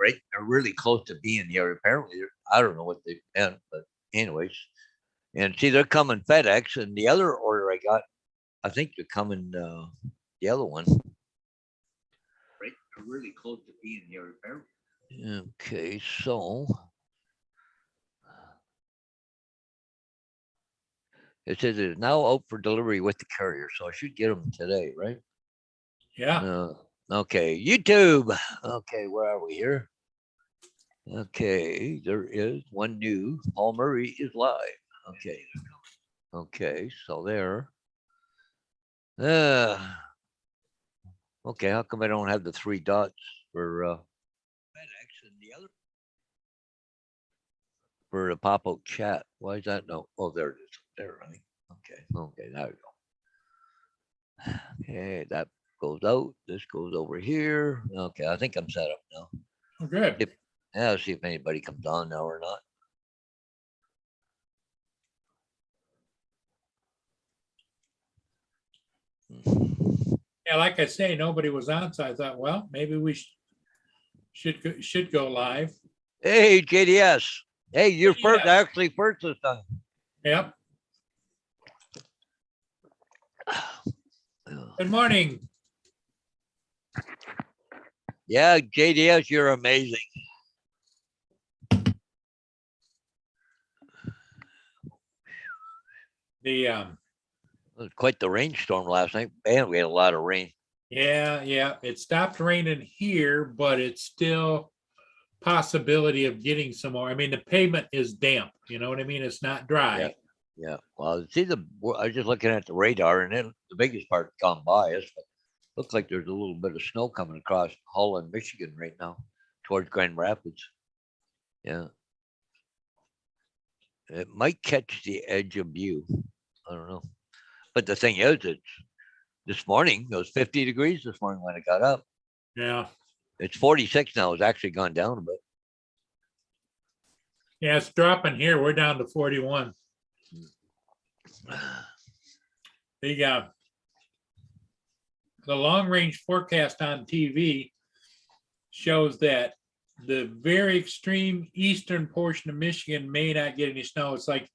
right? They're really close to being here. Apparently, I don't know what they meant, but anyways. And see, they're coming FedEx, and the other order I got, I think they're coming the other one, right? They're really close to being here. Apparently. Okay, so it says it's now out for delivery with the carrier, so I should get them today, right? Yeah. Okay, YouTube. Okay, where are we here? Okay, there is one new. Paul Murray is live. Okay. Okay, so there. Uh, okay, how come I don't have the three dots for FedEx and the other for the pop-up chat? Why is that no? Oh, there it is. There, right? Okay, okay, there we go. Okay, that goes out. This goes over here. Okay, I think I'm set up now. Oh, good. Yeah, I'll see if anybody comes on now or not. Yeah, like I say, nobody was on, so I thought, well, maybe we should go live. Hey, JDS. Hey, you're first, actually first this time. Yep. Good morning. Yeah, JDS, you're amazing. The It was quite the rainstorm last night. Man, we had a lot of rain. yeah, it stopped raining here, but it's still possibility of getting some more. I mean, the pavement is damp. You know what I mean? It's not dry. Yeah. Yeah. Well, see I was just looking at the radar, and then the biggest part gone by us. But looks like there's a little bit of snow coming across Holland, Michigan right now, towards Grand Rapids. Yeah. It might catch the edge of view. I don't know. But the thing is, it's this morning, it was 50 degrees this morning when I got up. Yeah. It's 46 now. It's actually gone down a bit. Yeah, it's dropping here. We're down to 41. The long range forecast on TV shows that the very extreme eastern portion of Michigan may not get any snow. It's like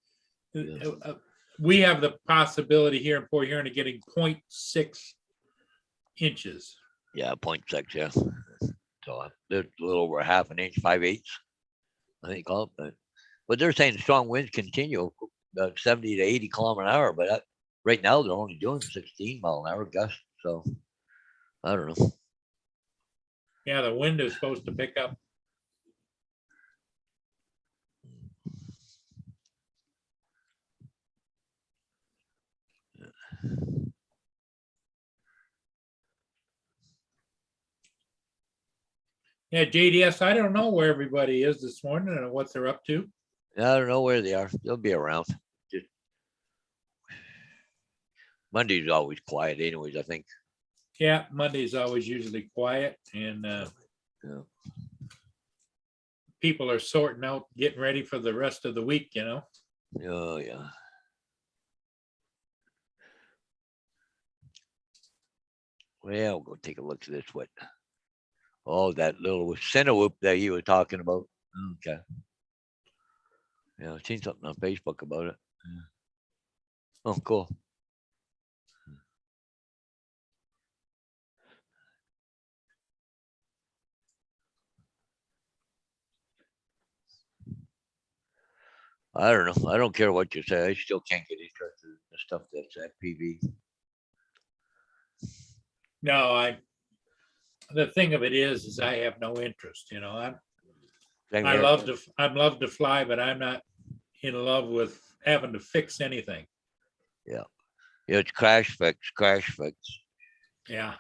we have the possibility here in Port Huron of getting 0.6 inches. Yeah, 0.6, yeah. So there's a little over half an inch, 5/8, I think. But they're saying strong winds continue about 70 to 80 kilometer an hour. But right now they're only doing 16 mile an hour gusts. So I don't know. Yeah, the wind is supposed to pick up. Yeah, JDS, I don't know where everybody is this morning and what they're up to. Yeah, I don't know where they are. They'll be around. Just Monday's always quiet, anyways, I think. Yeah, Monday's always usually quiet, and people are sorting out, getting ready for the rest of the week, you know. Oh, yeah. Well, we'll go take a look at this. What? Oh, that little Cinewhoop that you were talking about. Okay. Yeah, I've seen something on Facebook about it. Yeah. Oh, cool. I don't know. I don't care what you say. I still can't get interested in the stuff that's FPV. No, the thing of it is I have no interest, you know. I'd love to fly, but I'm not in love with having to fix anything. Yeah. Yeah, it's crash fix. Yeah.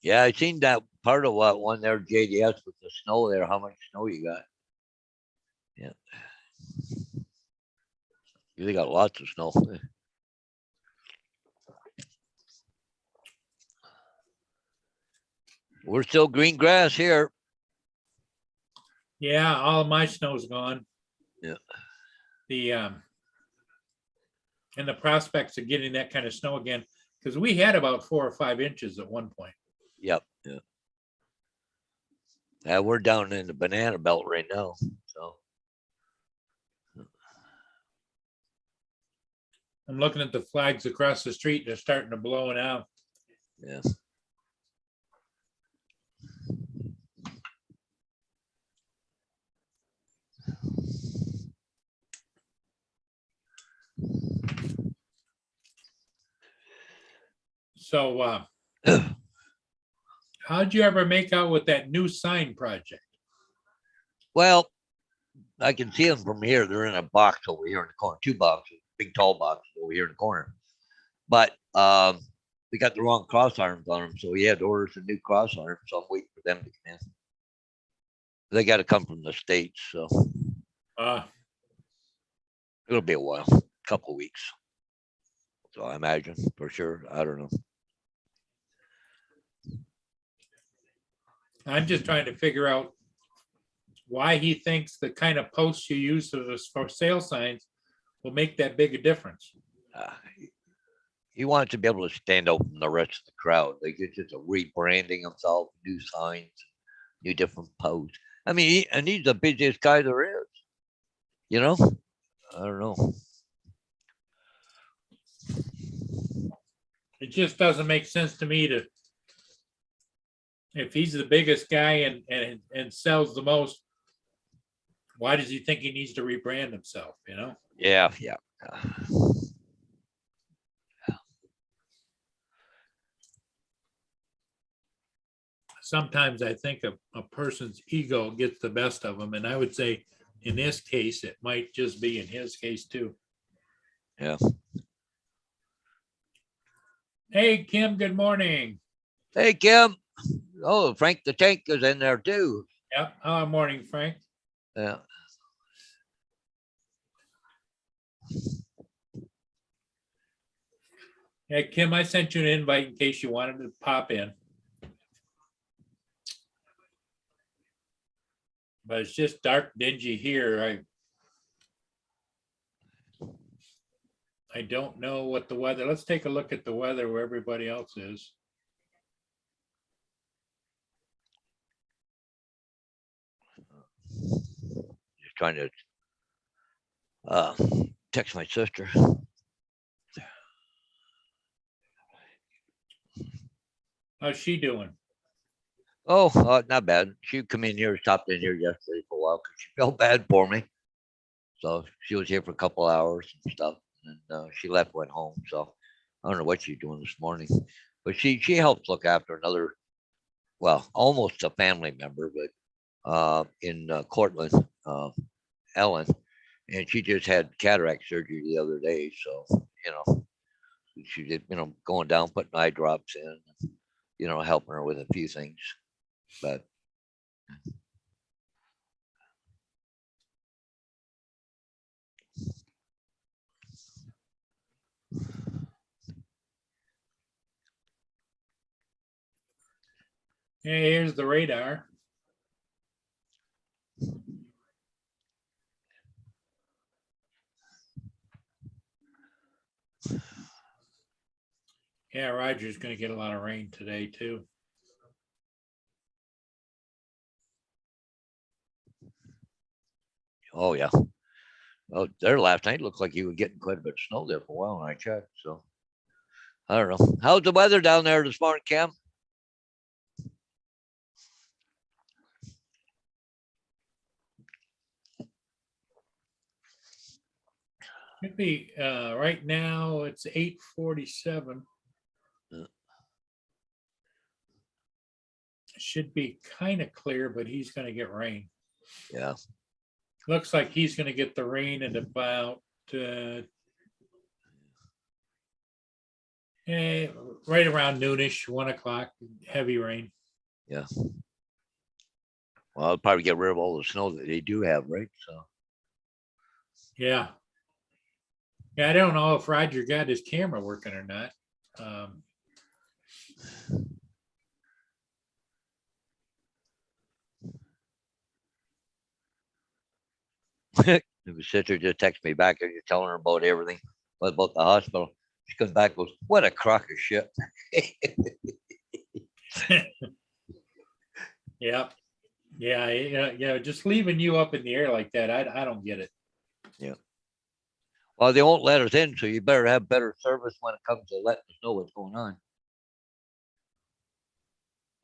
Yeah, I seen that part of what one there, JDS, with the snow there. How much snow you got? Yeah. You got lots of snow. We're still green grass here. Yeah, all of my snow's gone. Yeah. The and the prospects of getting that kind of snow again, because we had about 4 or 5 inches at one point. Yep. Yeah. Yeah, we're down in the banana belt right now. So I'm looking at the flags across the street. They're starting to blow now. yeah. So how'd you ever make out with that new sign project? Well, I can see them from here. They're in a box over here in the corner, 2 boxes, big tall boxes over here in the corner. But we got the wrong cross arms on them, so we had to order some new cross arms. So I'm waiting for them to come in. They got to come from the States, so Uh, it'll be a while, a couple of weeks. So I imagine for sure. I don't know. I'm just trying to figure out why he thinks the kind of posts you use for sale signs will make that big a difference. He wants to be able to stand out from the rest of the crowd. Like it's just a rebranding himself, new signs, new different posts. I mean, and he's the busiest guy there is. You know, I don't know. It just doesn't make sense to me to, if he's the biggest guy and sells the most, why does he think he needs to rebrand himself, you know? Yeah, yeah. Sometimes I think a person's ego gets the best of them, and I would say in this case, it might just be in his case too. Yeah. Hey, Kim, good morning. Hey, Kim. Oh, Frank the Tank is in there too. Yep. Morning, Frank. Yeah. Hey, Kim, I sent you an invite in case you wanted to pop in. But it's just dark, dingy here. I don't know what the weather. Let's take a look at the weather where everybody else is. Just trying to text my sister. How's she doing? Oh, not bad. She come in here, stopped in here yesterday for a while because she felt bad for me. So she was here for a couple hours and stuff, and she left, went home. So I don't know what she's doing this morning, but she helps look after another, well, almost a family member, but in Cortland, Ellen, and she just had cataract surgery the other day. So she did, going down, putting eye drops in, helping her with a few things, but. Hey, here's the radar. Yeah, Roger's going to get a lot of rain today too. Oh yeah. Oh, there last night looked like you were getting quite a bit of snow there for a while when I checked. So I don't know. How's the weather down there this morning, Cam? Could be right now it's 8:47. Yeah. Should be kind of clear, but he's going to get rain. Yeah. Looks like he's going to get the rain at about right around noonish, 1 o'clock, heavy rain. Yeah. Well, I'll probably get rid of all the snow that they do have, right? So Yeah. Yeah, I don't know if Roger got his camera working or not. And my sister just texted me back and you're telling her about everything, about the hospital. She comes back and goes, "What a crock of shit." Yeah. Yeah. Just leaving you up in the air like that, I don't get it. Well, they won't let us in, so you better have better service when it comes to letting us know what's going on.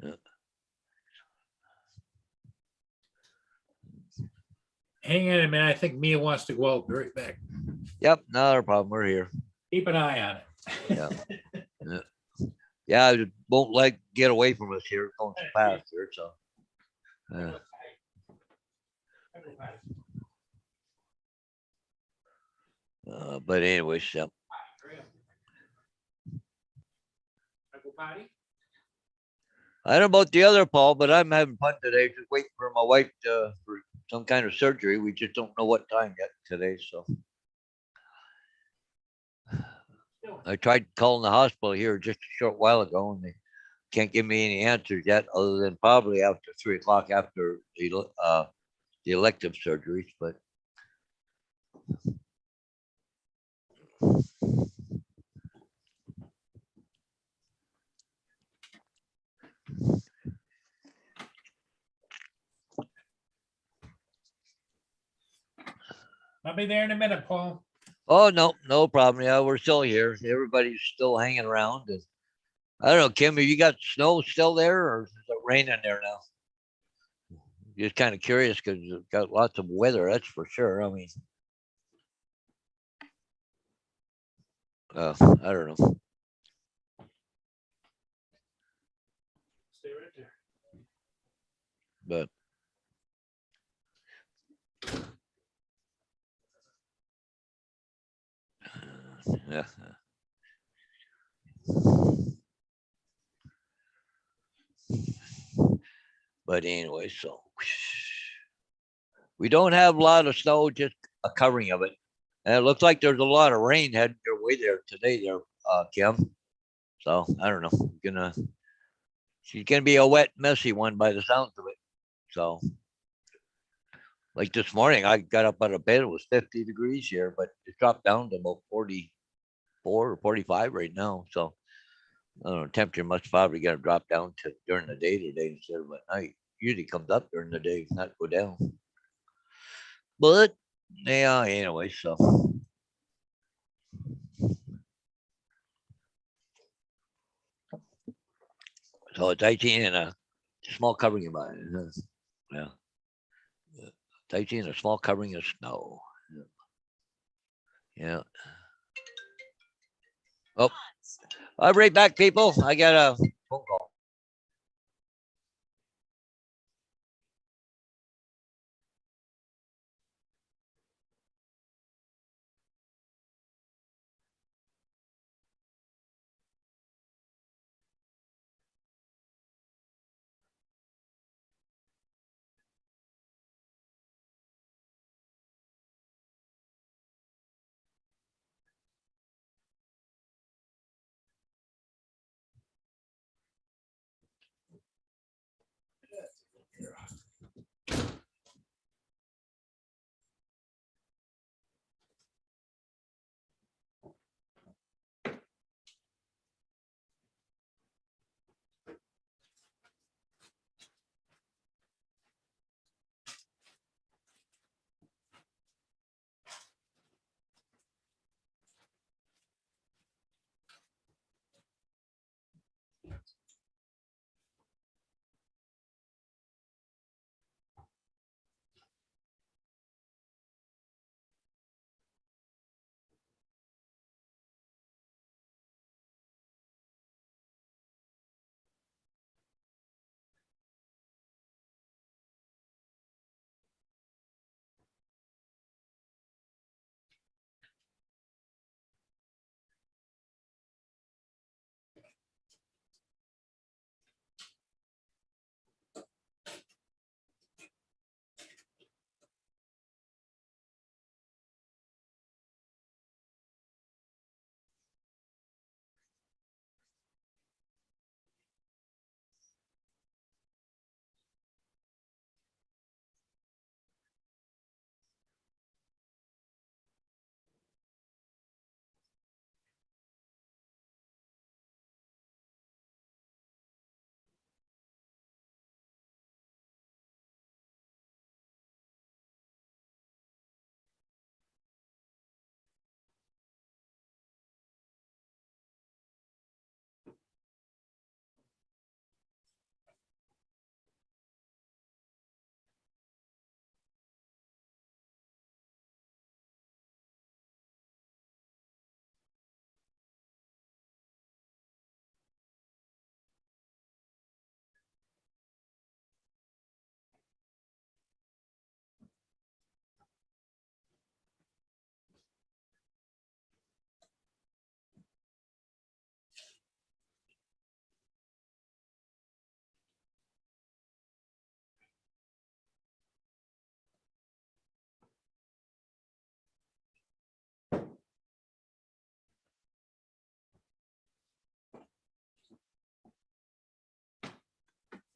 Yeah. Hang on a minute. I think Mia wants to go out. Be right back. Yep, not a problem. We're here. Keep an eye on it. Yeah. Yeah, it won't like get away from us here. It's going so fast here, so. But anyways, yeah. I don't know about the other Paul, but I'm having fun today. Just waiting for my wife for some kind of surgery. We just don't know what time yet today. So I tried calling the hospital here just a short while ago, and they can't give me any answers yet, other than probably after 3 o'clock after the elective surgeries. But I'll be there in a minute, Paul. oh no, no problem. Yeah, we're still here. Everybody's still hanging around. And I don't know, Kim, have you got snow still there, or is it raining there now? Just kind of curious because you've got lots of weather, that's for sure. I mean, I don't know, Stay right there. but yeah. But anyway, so we don't have a lot of snow, just a covering of it. And it looks like there's a lot of rain heading your way there today, there, Kim. So I don't know. She's gonna be a wet, messy one by the sounds of it. So like this morning, I got up out of bed. It was 50 degrees here, but it dropped down to about 44 or 45 right now. So I don't know. Temperature must probably gonna drop down to during the day today instead of at night. Usually comes up during the day, not go down. But yeah, anyway, so it's 18 and a small covering of mine. Yeah. It's 18 and a small covering of snow. Yeah. Oh, I'll be right back, people. I got a phone call.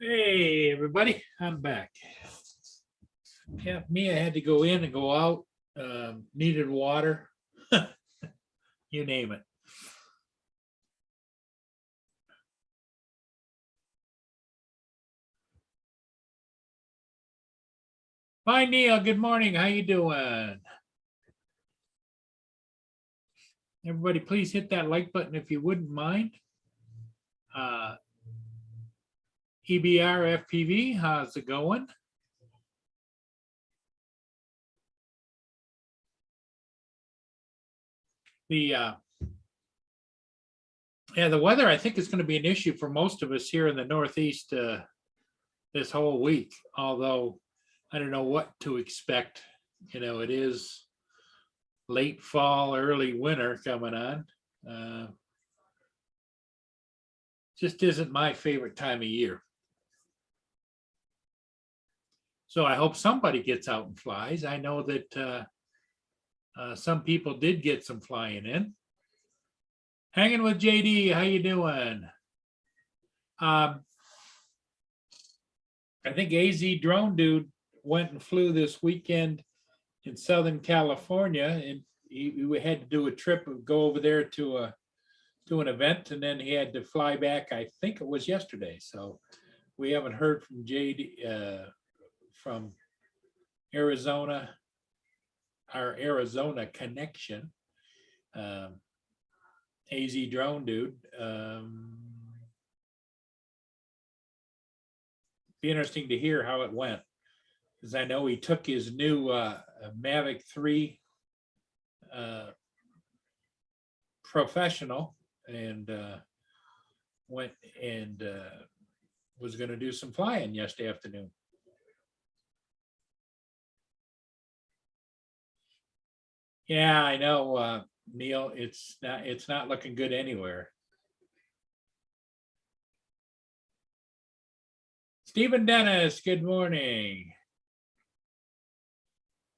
Hey, everybody, I'm back. Yeah, Mia had to go in and go out, needed water. You name it. Hi, Neil. Good morning. How you doing? Everybody, please hit that like button if you wouldn't mind. EBR FPV, how's it going? The weather, I think, is going to be an issue for most of us here in the Northeast this whole week, although I don't know what to expect. You know, it is late fall, early winter coming on. Just isn't my favorite time of year. So I hope somebody gets out and flies. I know that some people did get some flying in. Hanging with JD, how you doing? I think AZ Drone Dude went and flew this weekend in Southern California, and he had to do a trip and go over there to an event, and then he had to fly back. I think it was yesterday. So we haven't heard from JD from Arizona, our Arizona connection. AZ Drone Dude. Be interesting to hear how it went, because I know he took his new Mavic 3 professional and went and was going to do some flying yesterday afternoon. Yeah, I know, Neil. It's not looking good anywhere. Stephen Dennis, good morning.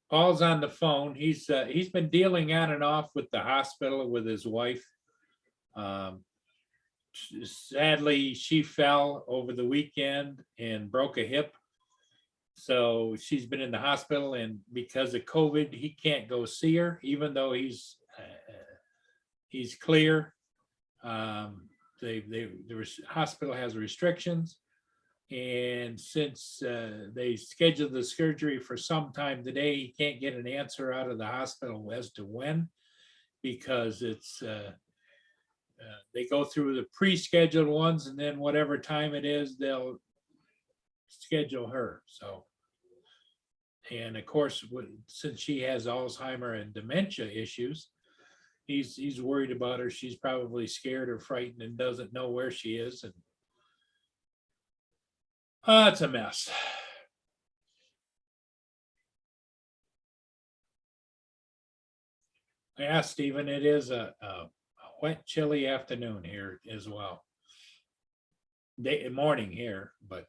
Paul's on the phone. He's been dealing on and off with the hospital with his wife. Sadly, she fell over the weekend and broke a hip. So she's been in the hospital, and because of COVID, he can't go see her, even though he's clear. The hospital has restrictions. And since they scheduled the surgery for some time today, he can't get an answer out of the hospital as to when, because it's they go through the pre-scheduled ones, and then whatever time it is, they'll schedule her. So, and of course, since she has Alzheimer and dementia issues, he's worried about her. She's probably scared or frightened and doesn't know where she is, and it's a mess. Yeah, Stephen, it is a wet, chilly afternoon here as well. Morning here, but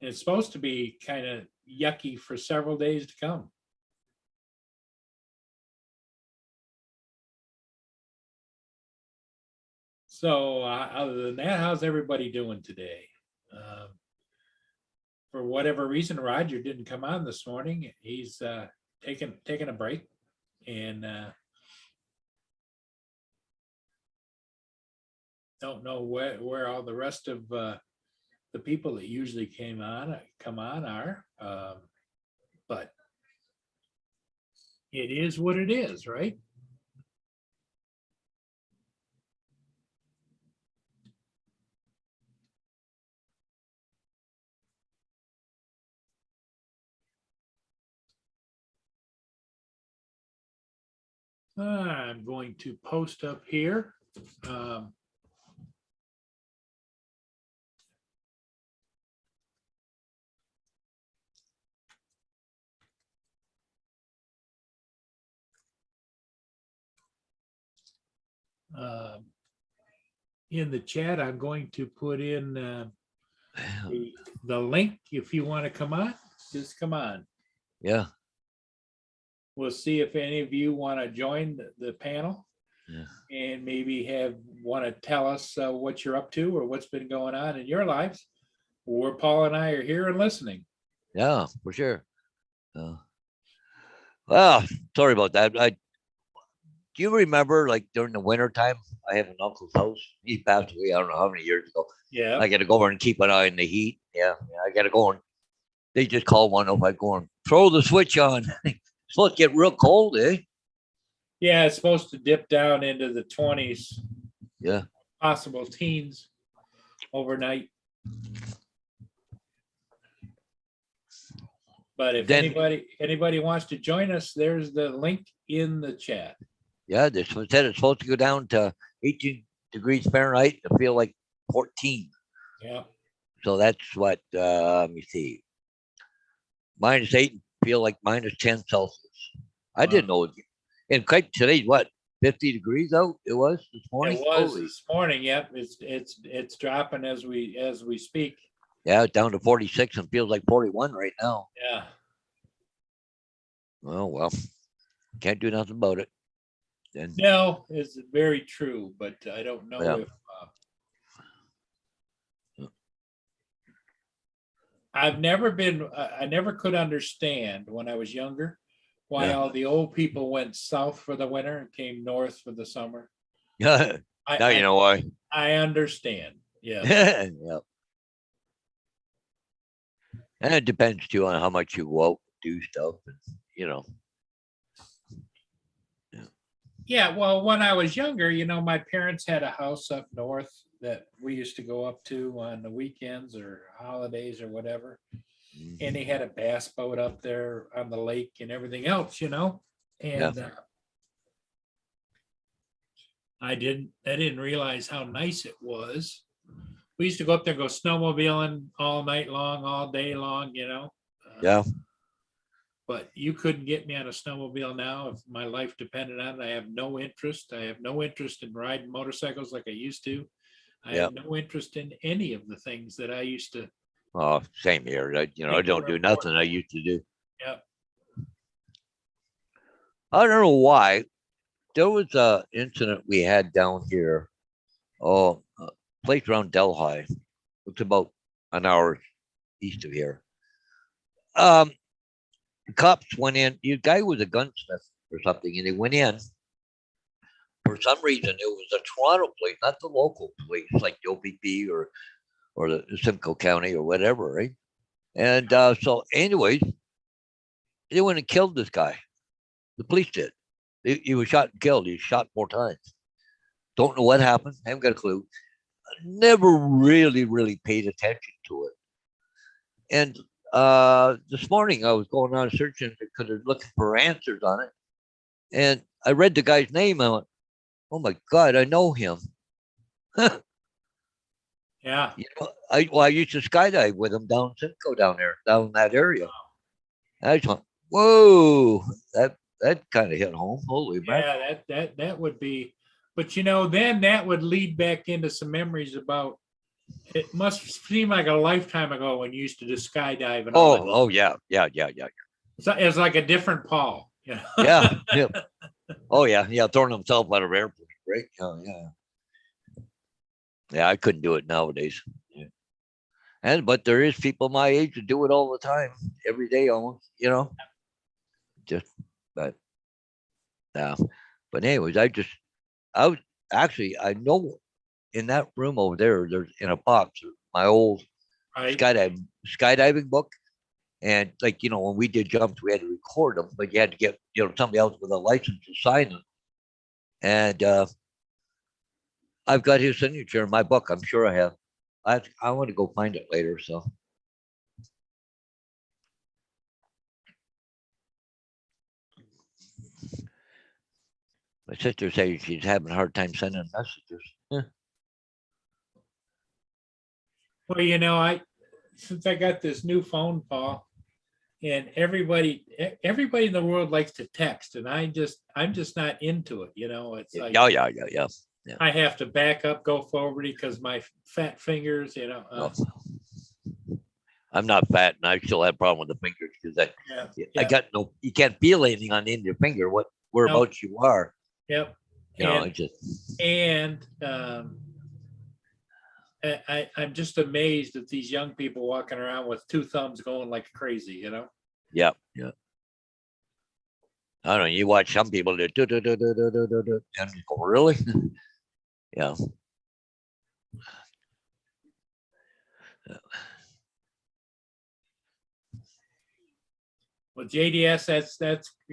it's supposed to be kind of yucky for several days to come. So other than that, how's everybody doing today? For whatever reason, Roger didn't come on this morning. He's taking a break, and don't know where all the rest of the people that usually come on are, but it is what it is, right? I'm going to post up here. In the chat, I'm going to put in the link. If you want to come on, just come on. Yeah. We'll see if any of you want to join the panel. Yeah. and maybe want to tell us what you're up to or what's been going on in your lives, where Paul and I are here and listening. Yeah, for sure. Uh, well, sorry about that. Do you remember, like during the winter time, I have an uncle's house. He passed away. I don't know how many years ago. Yeah. I got to go over and keep an eye on the heat. Yeah, I got to go and they just call one up. I go and throw the switch on. It's supposed to get real cold, eh? Yeah, it's supposed to dip down into the 20s, Yeah. possible teens overnight. But if Then- anybody wants to join us, there's the link in the chat. Yeah, this said it's supposed to go down to 18 degrees Fahrenheit to feel like 14. Yeah. So that's what, let me see. -8, feel like -10 Celsius. I didn't know. And quite today's what, 50 degrees out? It was this morning? It was Holy- this morning. Yep. It's dropping as we speak. Yeah, down to 46 and feels like 41 right now. Yeah. Oh, well, can't do nothing about it. Then, No, it's very true, but I don't know Yeah. if I've never been. I never could understand when I was younger why Yeah. all the old people went south for the winter and came north for the summer. yeah, now you know why. I understand. Yeah. Yeah. And it depends too on how much you go out and do stuff. And, you know, Yeah. Well, when I was younger, my parents had a house up north that we used to go up to on the weekends or holidays or whatever. And they had a bass boat up there on the lake and everything else, and I didn't realize how nice it was. We used to go up there and go snowmobiling all night long, all day long, yeah. But you couldn't get me on a snowmobile now if my life depended on it. I have no interest. I have no interest in riding motorcycles like I used to. I have no interest in any of the things that I used to. Oh, same here. I don't do nothing I used to do. Yep. I don't know why. There was a incident we had down here. Oh, a place around Delhi. It's about an hour east of here. The cops went in. The guy was a gunsmith or something, and he went in. For some reason, it was a Toronto police, not the local police, like the OPP or the Simcoe County or whatever, right? And so, anyways, they went and killed this guy. The police did. He was shot and killed. He was shot 4 times. Don't know what happened. Haven't got a clue. Never really paid attention to it. And this morning I was going on searching because I was looking for answers on it. And I read the guy's name. I went, oh my God, I know him. Yeah. I used to skydive with him down Simcoe down in that area. I just went, whoa, that kind of hit home. Holy man. Yeah, that would be, but then that would lead back into some memories about. It must seem like a lifetime ago when you used to do skydive and all that. Oh yeah. So it's like a different Paul. Yeah. Oh yeah, throwing himself out of airplane, right? Oh yeah. Yeah, I couldn't do it nowadays. Yeah. But there is people my age that do it all the time, every day almost, but anyways, I know in that room over there's in a box, my old Right. skydiving book. And when we did jumps, we had to record them, but you had to get, somebody else with a license to sign them. And I've got his signature in my book. I'm sure I have. I want to go find it later. So. My sister says she's having a hard time sending messages. Yeah. Well, since I got this new phone, Paul, and everybody in the world likes to text, and I'm just not into it. It's like, Yeah. I have to back up, go forward because my fat fingers, No. I'm not fat, and I still have a problem with the fingers because I got you can't feel anything on the end of your finger. Whereabouts you are. Yep. You know, And, it's just, and, I'm just amazed at these young people walking around with two thumbs going like crazy, you know? yeah, yeah. I don't know. You watch some people that do, and you go, really? Yeah. Well, JDS,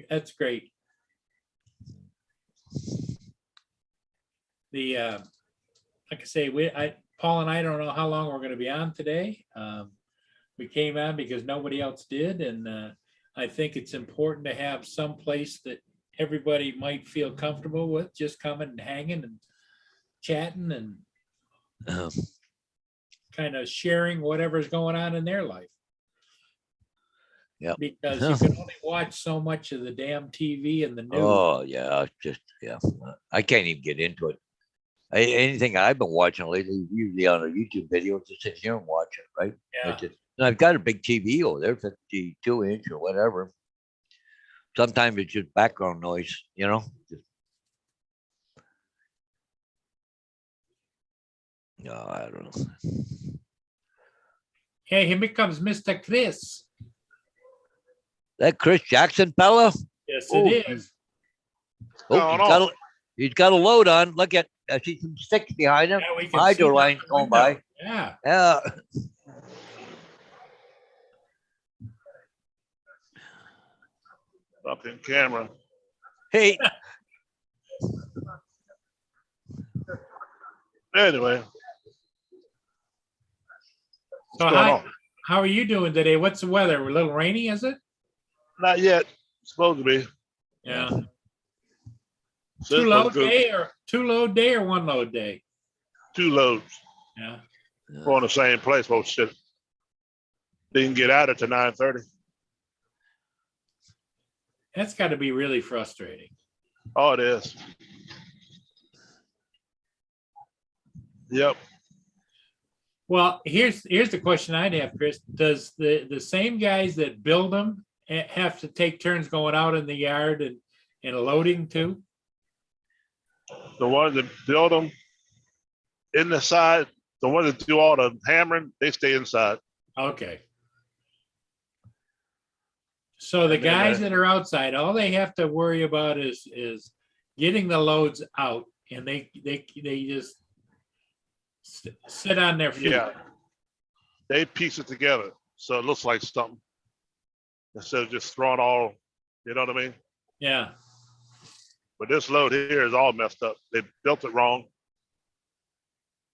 that's great. The, like I say, Paul and I don't know how long we're gonna be on today. We came on because nobody else did, and, I think it's important to have some place that everybody might feel comfortable with, just coming and hanging and chatting and Um, kind of sharing whatever's going on in their life. Yep. Because you can only watch so much of the damn TV and the news. Oh yeah, it's just yeah. I can't even get into it. Anything I've been watching lately, usually on a YouTube video, just sit here and watch it, right? Yeah. And I've got a big TV over there, 52-inch or whatever. Sometimes it's just background noise, you know. No, I don't know. Hey, here comes Mr. Chris. That Chris Jackson fella. Yes, Oh, it is. Oh, he's got a load on. Look at, I see some sticks behind him. Yeah, we can see Hydro that lines from the going window. by. Yeah. Yeah. Up in camera. Hey, Anyway, So what's going on? how are you doing today? What's the weather? A little rainy, is it? Not yet. Supposed to be. Yeah. Says Two supposed load to go day or one load day? 2 loads. Yeah. Going the same place. Well, shit. Didn't get out at 9:30. That's got to be really frustrating. Oh, it is. Yep. Well, here's the question I'd have, Chris. Does the same guys that build them have to take turns going out in the yard and loading too? The ones that build them in the side, the ones that do all the hammering, they stay inside. Okay. So the And then, guys that are outside, all they have to worry about is getting the loads out, and they just sit on their feet. Yeah. They piece it together so it looks like something instead of just throwing all, you know what I mean? Yeah. But this load here is all messed up. They built it wrong.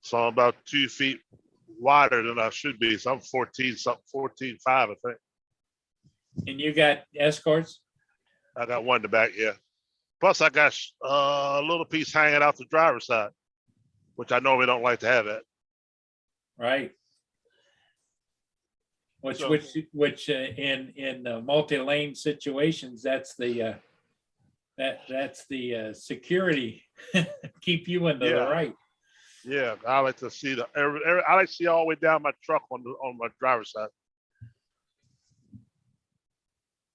So I'm about 2 feet wider than I should be. So I'm 14, something 14.5, I think. And you got escorts? I got one in the back, yeah. Plus I got a little piece hanging out the driver's side, which I normally don't like to have that. Right. Which So- in multi-lane situations, that's the security keep you in the Yeah. right. Yeah, I like to see I like to see all the way down my truck on my driver's side.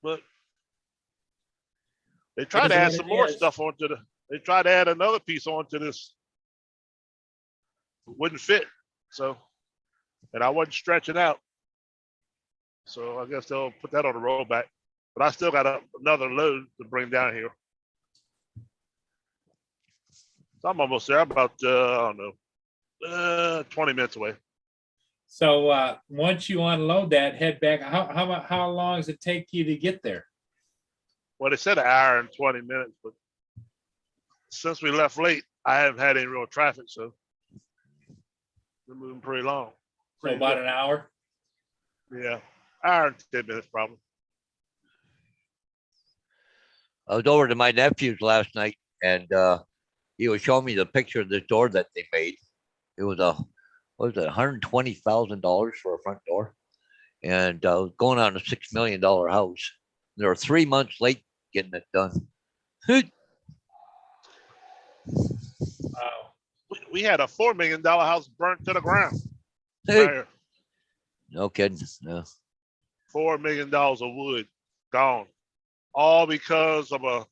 But they tried It to is add what some it more is. stuff onto they tried to add another piece onto this. Wouldn't fit. So, and I wasn't stretching out. So I guess they'll put that on the rollback. But I still got another load to bring down here. So I'm almost there. I'm about, I don't know, 20 minutes away. So once you unload that, head back. How long does it take you to get there? Well, they said an hour and 20 minutes, but since we left late, I haven't had any real traffic, so we're moving pretty long. So about an hour. Yeah, hour and 10 minutes probably. I was over to my nephew's last night, and he was showing me the picture of the door that they made. It was what was it, $120,000 for a front door, and going on a $6 million house. They were 3 months late getting it done. Wow. We had a $4 million house burnt to the ground. Hey, Right here. no kidding. No. $4 million of wood gone, all because of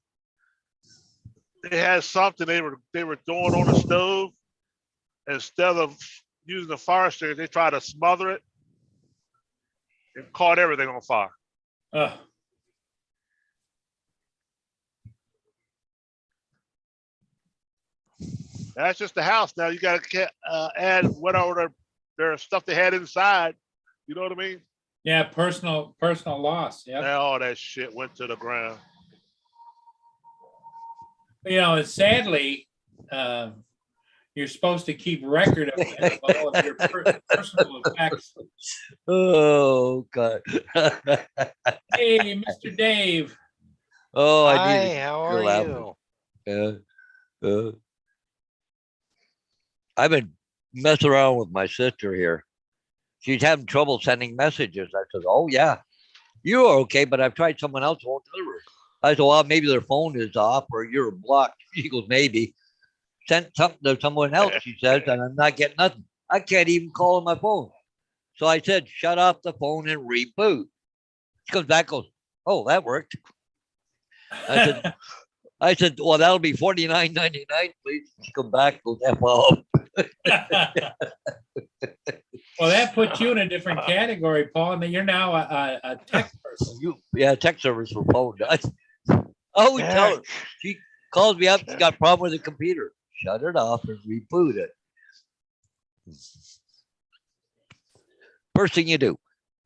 they had something they were doing on the stove. Instead of using the fire extinguisher, they tried to smother it and caught everything on fire. Uh, That's just the house. Now you got to add whatever their stuff they had inside. You know what I mean? yeah, personal loss. Yeah. Now all that shit went to the ground. You know, and sadly, you're supposed to keep record of all of your personal effects. Oh, God. Hey, Mr. Dave. Oh, I Hi, need how to are laugh. you? I've been messing around with my sister here. She's having trouble sending messages. I said, "Oh yeah, you are okay, but I've tried someone else who won't deliver." I said, "Well, maybe their phone is off or you're blocked." She goes, "Maybe." Sent something to someone else, she says, and I'm not getting nothing. I can't even call on my phone. So I said, "Shut off the phone and reboot." She comes back, goes, "Oh, that worked." I said, "Well, that'll be $49.99, please." She come back, goes, "F off." Well, that puts you in a different category, Paul. And you're now a tech person. Yeah, tech service for phone. I always tell her, she calls me up, she's got a problem with the computer. Shut it off and reboot it. First thing you do,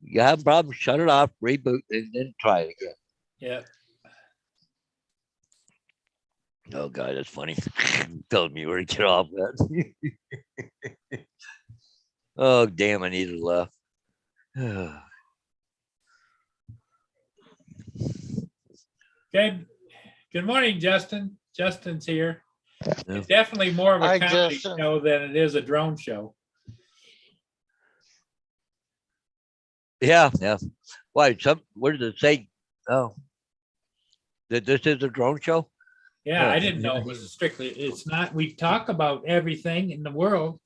you have a problem, shut it off, reboot, and then try it again. Yeah. Oh God, that's funny. Telling me where to get off that. Oh damn, I needed to laugh. Good morning, Justin. Justin's here. Yeah. It's definitely more of a Hi, comedy Justin. show than it is a drone show. Yeah, yeah. Why? Where did it say? Oh, that this is a drone show? Yeah, Yeah. I didn't know it was strictly, it's not, we talk about everything in the world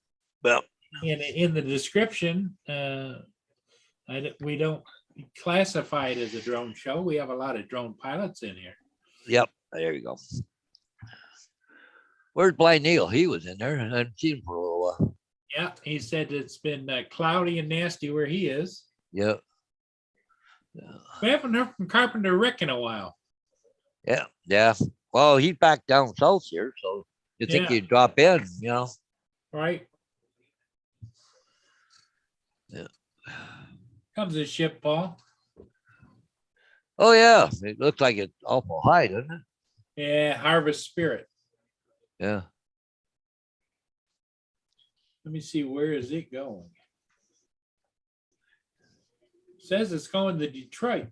Well, in the description. We don't classify it as a drone show. We have a lot of drone pilots in here. yep. There you go. Where's Blind Neil? He was in there, and I haven't seen him for a little while. Yeah, he said it's been cloudy and nasty where he is. Yeah. We haven't heard from Carpenter Rick in a while. Yeah, yeah. Well, he's back down south here, so you think Yeah. he'd drop in, you know? Right? Yeah. Comes his ship, Paul. Oh yeah, it looks like it's awful high, doesn't it? Yeah, Harvest Spirit. Yeah. Let me see, where is it going? Says it's going to Detroit.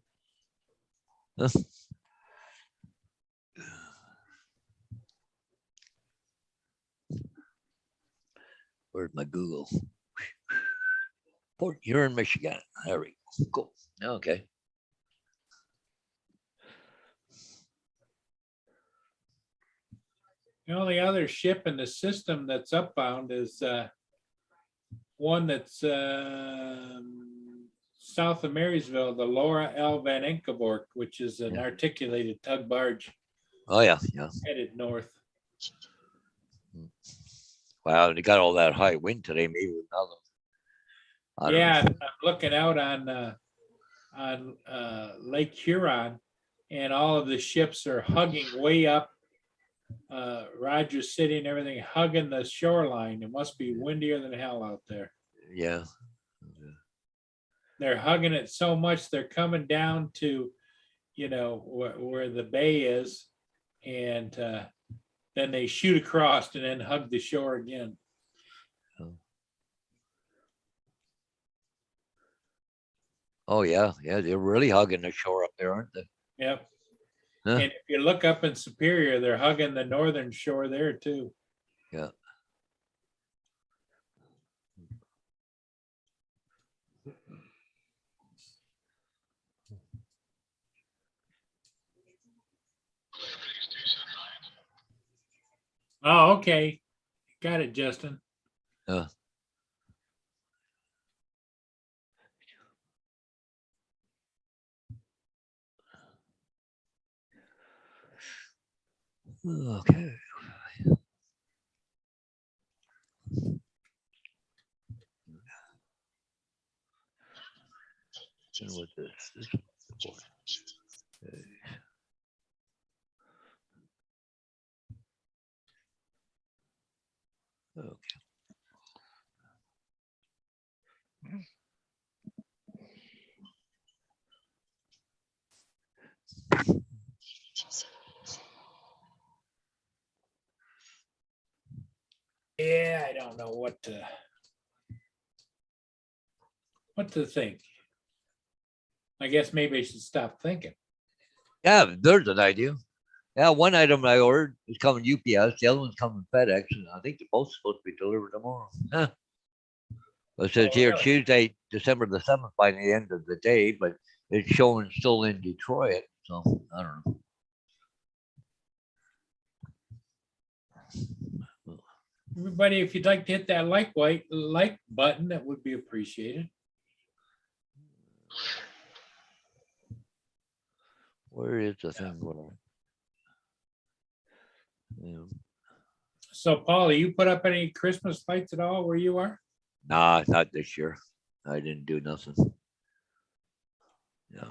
Where's my Google? Port Huron, Michigan. There we go. Cool. Okay. The only other ship in the system that's upbound is one that's south of Marysville, the Laura L. Van Enkelborg, which is an Yeah. articulated tug barge Oh yeah, yeah. headed north. Wow, they got all that high wind today. Maybe another. I don't Yeah, know. I'm looking out on Lake Huron, and all of the ships are hugging way up. Rogers City and everything, hugging the shoreline. It must be windier than hell out there. Yeah. They're hugging it so much they're coming down to, where the bay is, and then they shoot across and then hug the shore again. Oh yeah, yeah. They're really hugging the shore up there, aren't they? Yep. Huh? And if you look up in Superior, they're hugging the northern shore there too. Yeah. Oh, okay. Got it, Justin. Okay. And with this okay. Okay. Yeah, I don't know what to think. I guess maybe I should stop thinking. Yeah, there's an idea. Yeah, one item I ordered is coming UPS, the other one's coming FedEx, and I think they're both supposed to be delivered tomorrow. Huh. It says Oh, here really? Tuesday, December the 7th by the end of the day, but it's showing still in Detroit. So I don't know. Everybody, if you'd like to hit that like button, that would be appreciated. Where is the thing going? Yeah. So, Paula, you put up any Christmas lights at all where you are? Nah, not this year. I didn't do nothing. Yeah.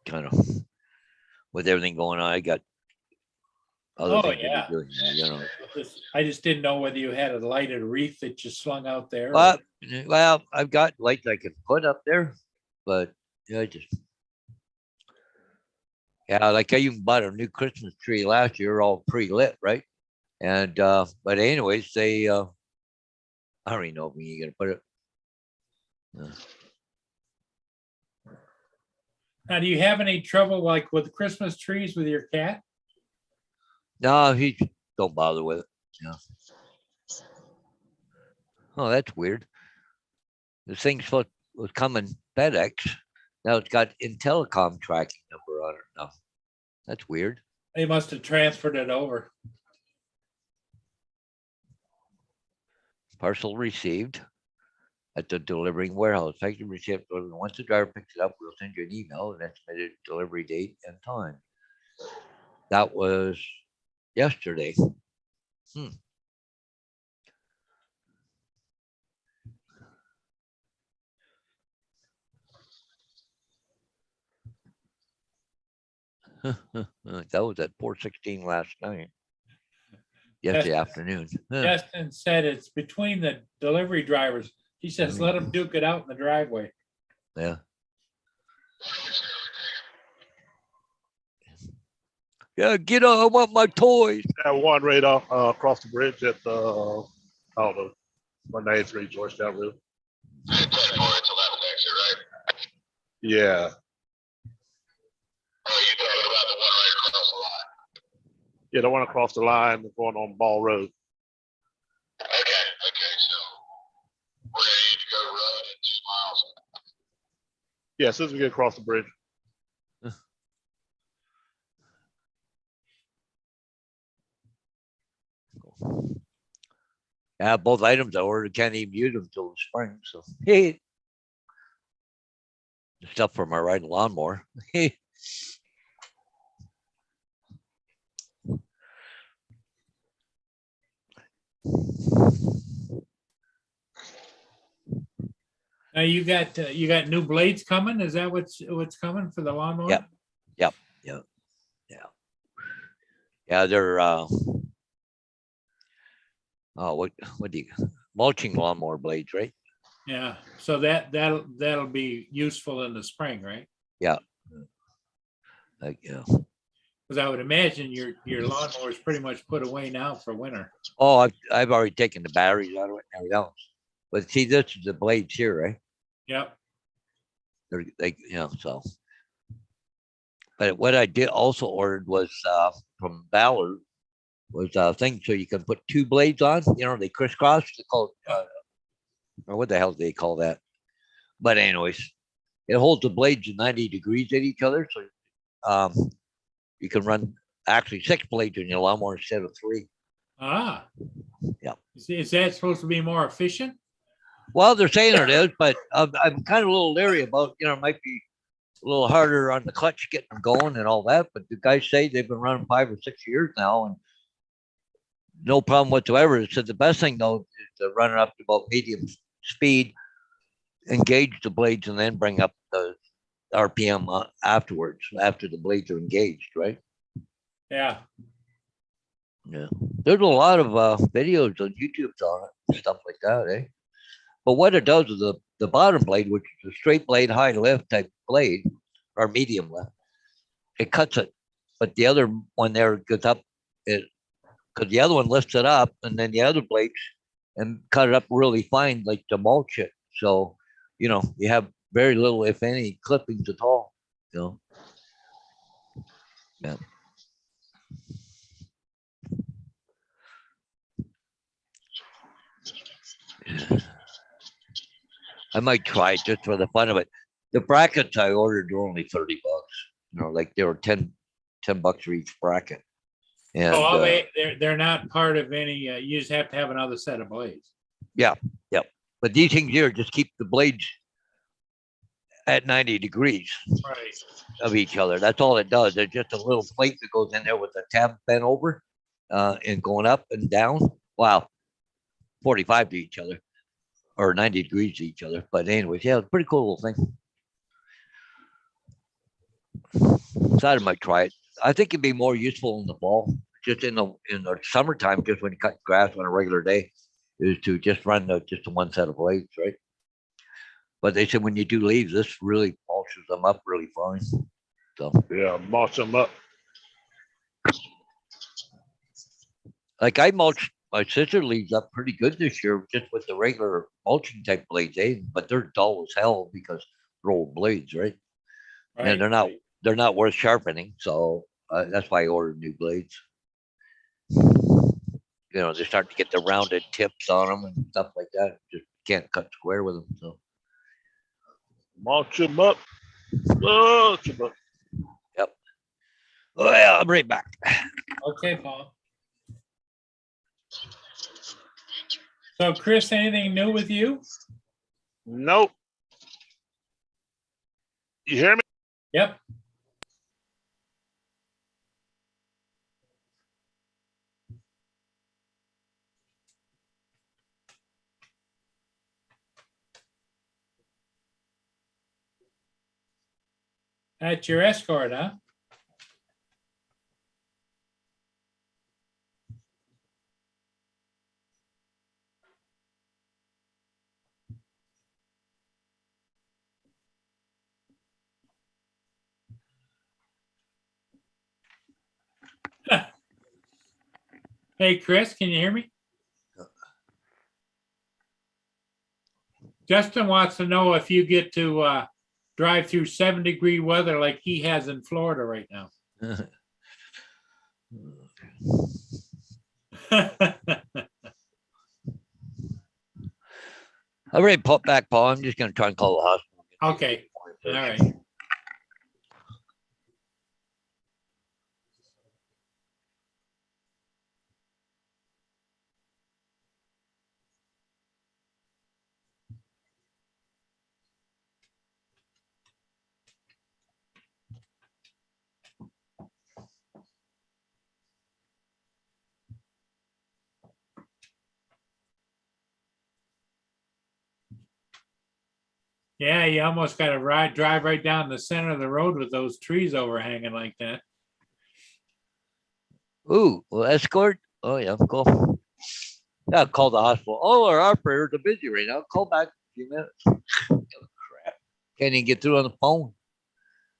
Kind of with everything going on, I got other Oh, things to yeah. be doing, you know. I just didn't know whether you had a lighted wreath that you slung out there. Well, I've got lights I can put up there, but yeah, like I even bought a new Christmas tree last year, all pre-lit, right? And but anyways, they I don't even know when you're gonna put it. Now, do you have any trouble like with Christmas trees with your cat? No, he don't bother with it. Yeah. Oh, that's weird. This thing's supposed was coming FedEx. Now it's got Intellicom tracking number on it. No, that's weird. They must have transferred it over. Parcel received at the delivering warehouse. Effective receipt. Once the driver picks it up, we'll send you an email and estimated delivery date and time. That was yesterday. That was at 4:16 last night. Yesterday afternoon. Justin said it's between the delivery drivers. He says, let them duke it out in the driveway. Yeah. Yeah, get on. I want my toys. That one right off across the bridge at the I don't know, 193 Georgetown Road. It's 11 exit, right? Yeah. Oh, you're talking about the one right across the line. Yeah, the one across the line going on Ball Road. Okay, so we're gonna need to go run in 2 miles. Yeah, as soon as we get across the bridge. Yeah, both items I ordered can't even use them till the spring. So hey, the stuff for my riding lawnmower. Hey. Now you got new blades coming? Is that what's coming for the lawnmower? Yep. Yeah, they're what do you mulching lawnmower blades, right? Yeah. So that'll be useful in the spring, right? Yeah. Like, yeah. Because I would imagine your lawnmower is pretty much put away now for winter. Oh, I've already taken the batteries out of it and everything else. But see, this is the blades here, right? Yep. So. But what I did also ordered was from Ballard was a thing so you can put two blades on. You know, they crisscross. They call it, or what the hell do they call that? But anyways, it holds the blades at 90 degrees at each other, so you can run actually 6 blades in your lawnmower instead of 3. Ah. Yeah. Is that supposed to be more efficient? Well, they're saying it is, but I'm kind of a little leery about, it might be a little harder on the clutch getting them going and all that. But the guys say they've been running 5 or 6 years now, and no problem whatsoever. It said the best thing though is to run it up to about medium speed, engage the blades, and then bring up the RPM afterwards, after the blades are engaged, right? Yeah. Yeah. There's a lot of videos on YouTube on it, stuff like that, eh? But what it does is the bottom blade, which is a straight blade, high lift type blade, or medium lift, it cuts it. But the other one there goes up, it because the other one lifts it up, and then the other blades and cut it up really fine, like to mulch it. So, you have very little, if any, clippings at all. You know. Yeah. I might try it just for the fun of it. The brackets I ordered were only $30. Like they were 10 bucks for each bracket. And Oh, they're not part of any, you just have to have another set of blades. but these things here just keep the blades at 90 degrees Right. of each other. That's all it does. There's just a little plate that goes in there with the tab bent over and going up and down. Wow. 45 to each other or 90 degrees to each other. But anyways, yeah, it's a pretty cool little thing. So I might try it. I think it'd be more useful in the fall, just in the summertime, just when you cut grass on a regular day, is to just run just the one set of blades, right? But they said when you do leaves, this really mulches them up really fine. So Yeah, mulch them up. like I mulched my sister leaves up pretty good this year just with the regular mulching type blades, eh? But they're dull as hell because they're old blades, right? And Right. they're not worth sharpening. So that's why I ordered new blades. They start to get the rounded tips on them and stuff like that. Just can't cut square with them. So Mulch them up. Mulch 'em up. oh yeah, I'm right back. Okay, Paul. So Chris, anything new with you? Nope. You hear me? Yep. That's your Escort, huh? Hey, Chris, can you hear me? Justin wants to know if you get to drive through 7-degree weather like he has in Florida right now. I already put back, Paul. I'm just gonna try and call the hospital. Okay, all right. Yeah, you almost got to drive right down the center of the road with those trees overhanging like that. Ooh, well, escort. Oh yeah, cool. Yeah, I'll call the hospital. Oh, our operators are busy right now. Call back in a few minutes. Oh, crap. Can't even get through on the phone.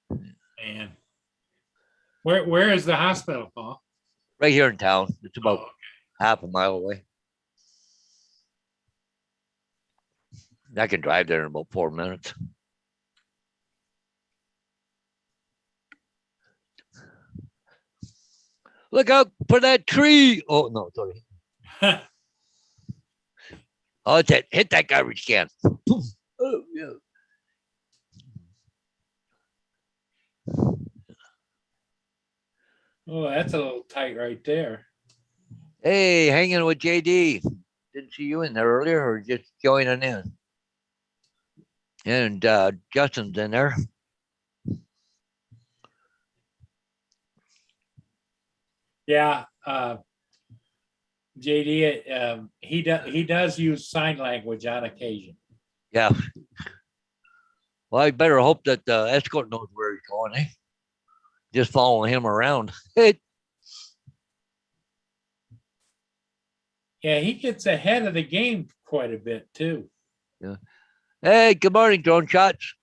Man, where is the hospital, Paul? Right here in town. It's about Oh, half a mile away. I can drive there in about 4 minutes. Look out for that tree. Oh no, sorry. okay. Oh, it's it. Hit that garbage can. Oh yeah. Oh, that's a little tight right there. Hey, hanging with JD. Didn't see you in there earlier, or just joining in. And Justin's in there. Yeah, JD, he does use sign language on occasion. Yeah. Well, I better hope that the escort knows where he's going, eh? Just following him around. Yeah, he gets ahead of the game quite a bit too. Hey, good morning, drone shots.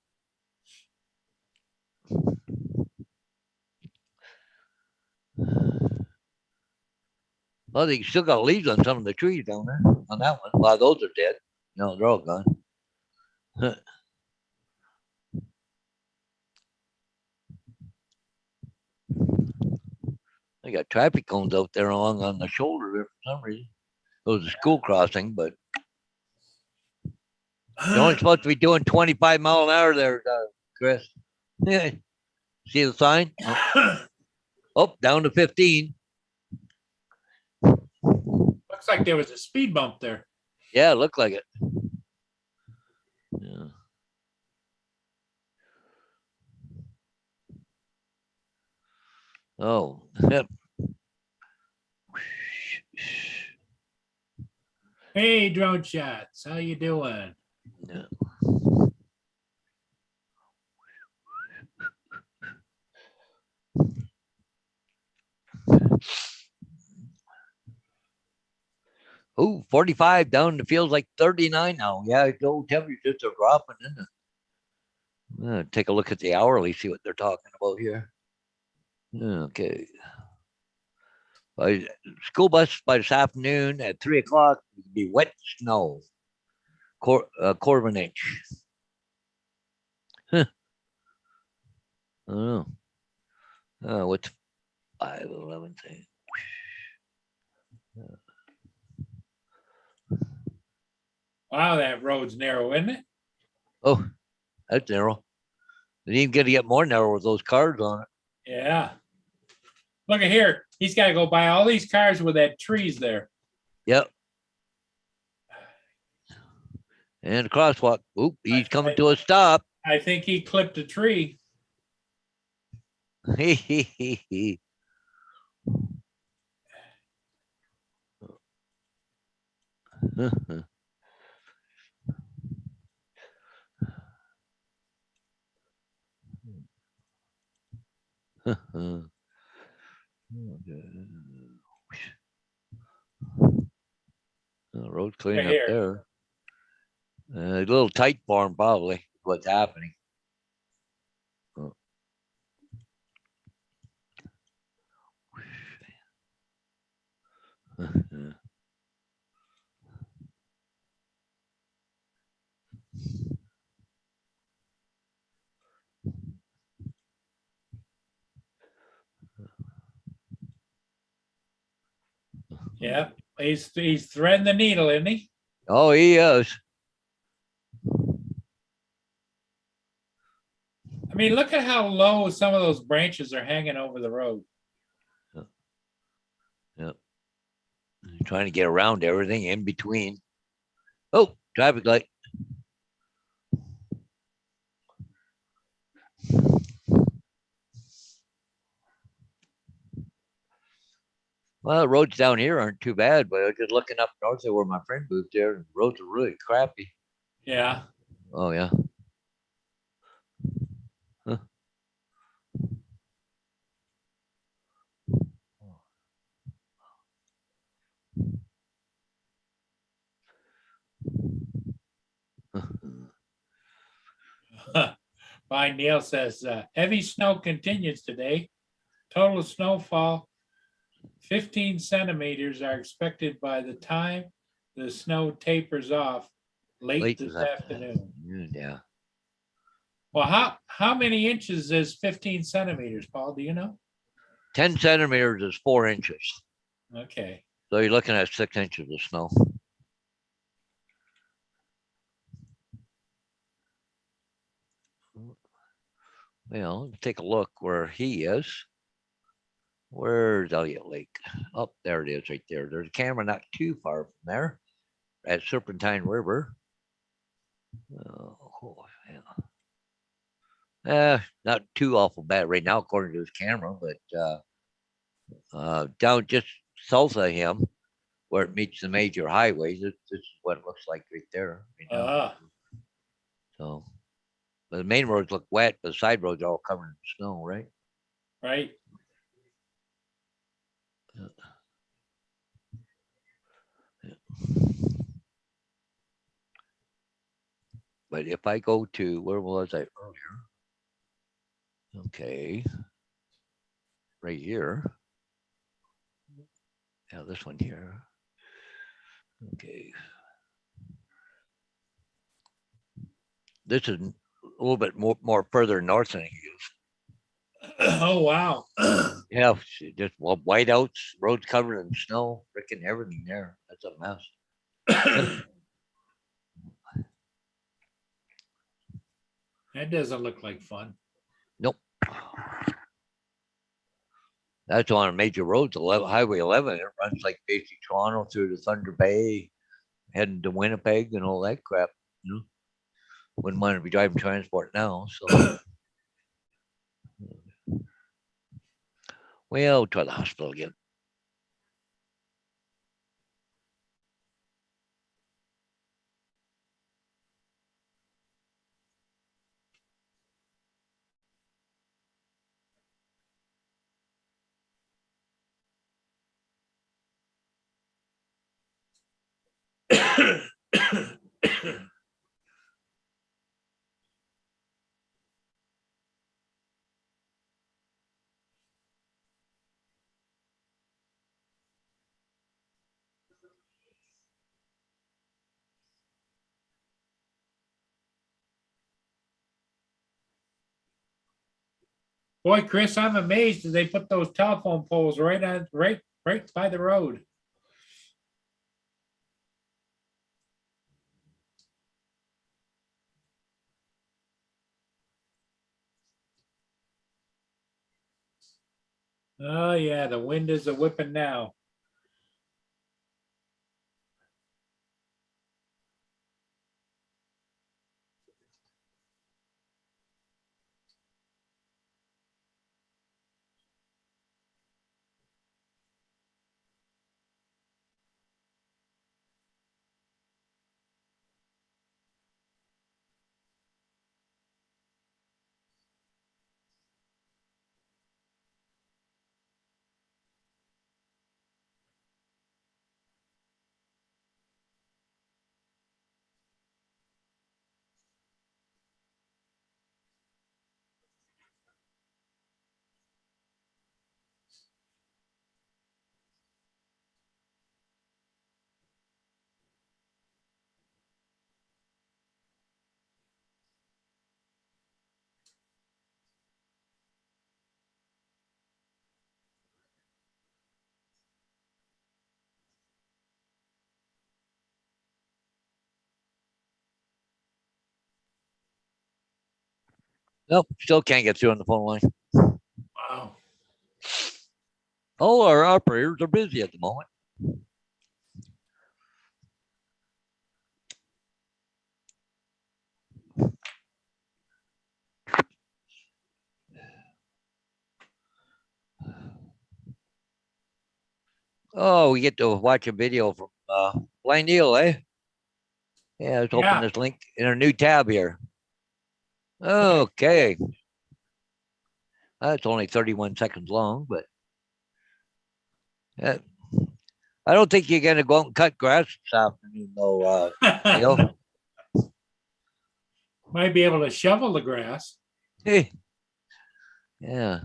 Well, they still got leaves on some of the trees down there on that one. Well, those are dead. No, they're all gone. They got traffic cones out there along on the shoulder there for some reason. It was a school crossing, but you're only supposed to be doing 25 mile an hour there, Chris. Yeah. See the sign? Oh, down to 15. Looks like there was a speed bump there. Yeah, it looked like it. Yeah. Oh, yep. Hey, drone shots, how you doing? Yeah. Oh, 45 down to feels like 39 now. Yeah, the temperatures are dropping, isn't it? Take a look at the hourly, see what they're talking about here. Okay. By school bus by this afternoon at 3 o'clock, it'd be wet snow. Quarter of an inch. Huh. I don't know. What's 5:11 thing? Wow, that road's narrow, isn't it? Oh, that's narrow. They even get to get more narrow with those cars on it. Yeah. Look at here. He's got to go by all these cars with that trees there. Yep. And the crosswalk. Oop, he's coming to a stop. I think he clipped a tree. Road clean Right up here. there. A little tight for him, probably. What's happening? Oh. Yeah. He's threading the needle, isn't he? Oh, he is. I mean, look at how low some of those branches are hanging over the road. Yep. Trying to get around everything in between. Oh, traffic light. Well, the roads down here aren't too bad, but I was just looking up north there where my friend moved there, and the roads are really crappy. Yeah. Oh, yeah. Huh. Fine Neil says heavy snow continues today. Total snowfall 15 centimeters are expected by the time the snow tapers off late this afternoon. Yeah. Well, how many inches is 15 centimeters, Paul? Do you know? 10 centimeters is 4 inches. Okay. So you're looking at 6 inches of snow. Well, take a look where he is. Where's Elliott Lake? Oh, there it is right there. There's a camera not too far from there at Serpentine River. Oh, yeah. Not too awful bad right now, according to his camera, but down just south of him, where it meets the major highways. This is what it looks like right there. Right now. Ah, So, but the main roads look wet, but the side roads are all covered in snow, right? right. But if I go to, where was I earlier? Okay, right here. Yeah, this one here. Okay. This is a little bit more further north than he is. Oh, wow. Yeah, just whiteouts, roads covered in snow, freaking everything there. That's a mess. That doesn't look like fun. Nope. That's on a major road, 11, Highway 11. It runs like basically Toronto through to Thunder Bay, heading to Winnipeg and all that crap. You know, wouldn't mind to be driving transport now. So, well, try the hospital again. Boy, Chris, I'm amazed that they put those telephone poles right by the road. Oh, yeah, the wind is a whipping now. Nope, still can't get through on the phone line. Wow. All our operators are busy at the moment. Oh, we get to watch a video from Blind Eel, eh? Yeah, let's open Yeah. this link in our new tab here. Okay. That's only 31 seconds long, but uh, I don't think you're going to go out and cut grass this afternoon, though, Neil. Might be able to shovel the grass. Yeah.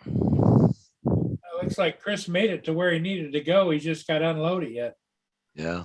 It looks like Chris made it to where he needed to go. He just got unloaded yet. Yeah.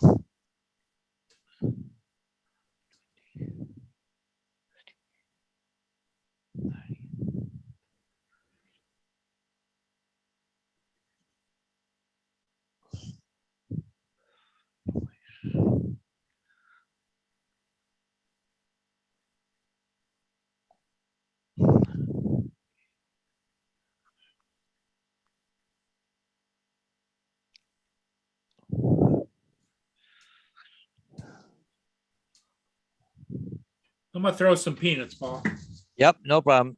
I'm gonna throw some peanuts, Paul. Yep, no problem.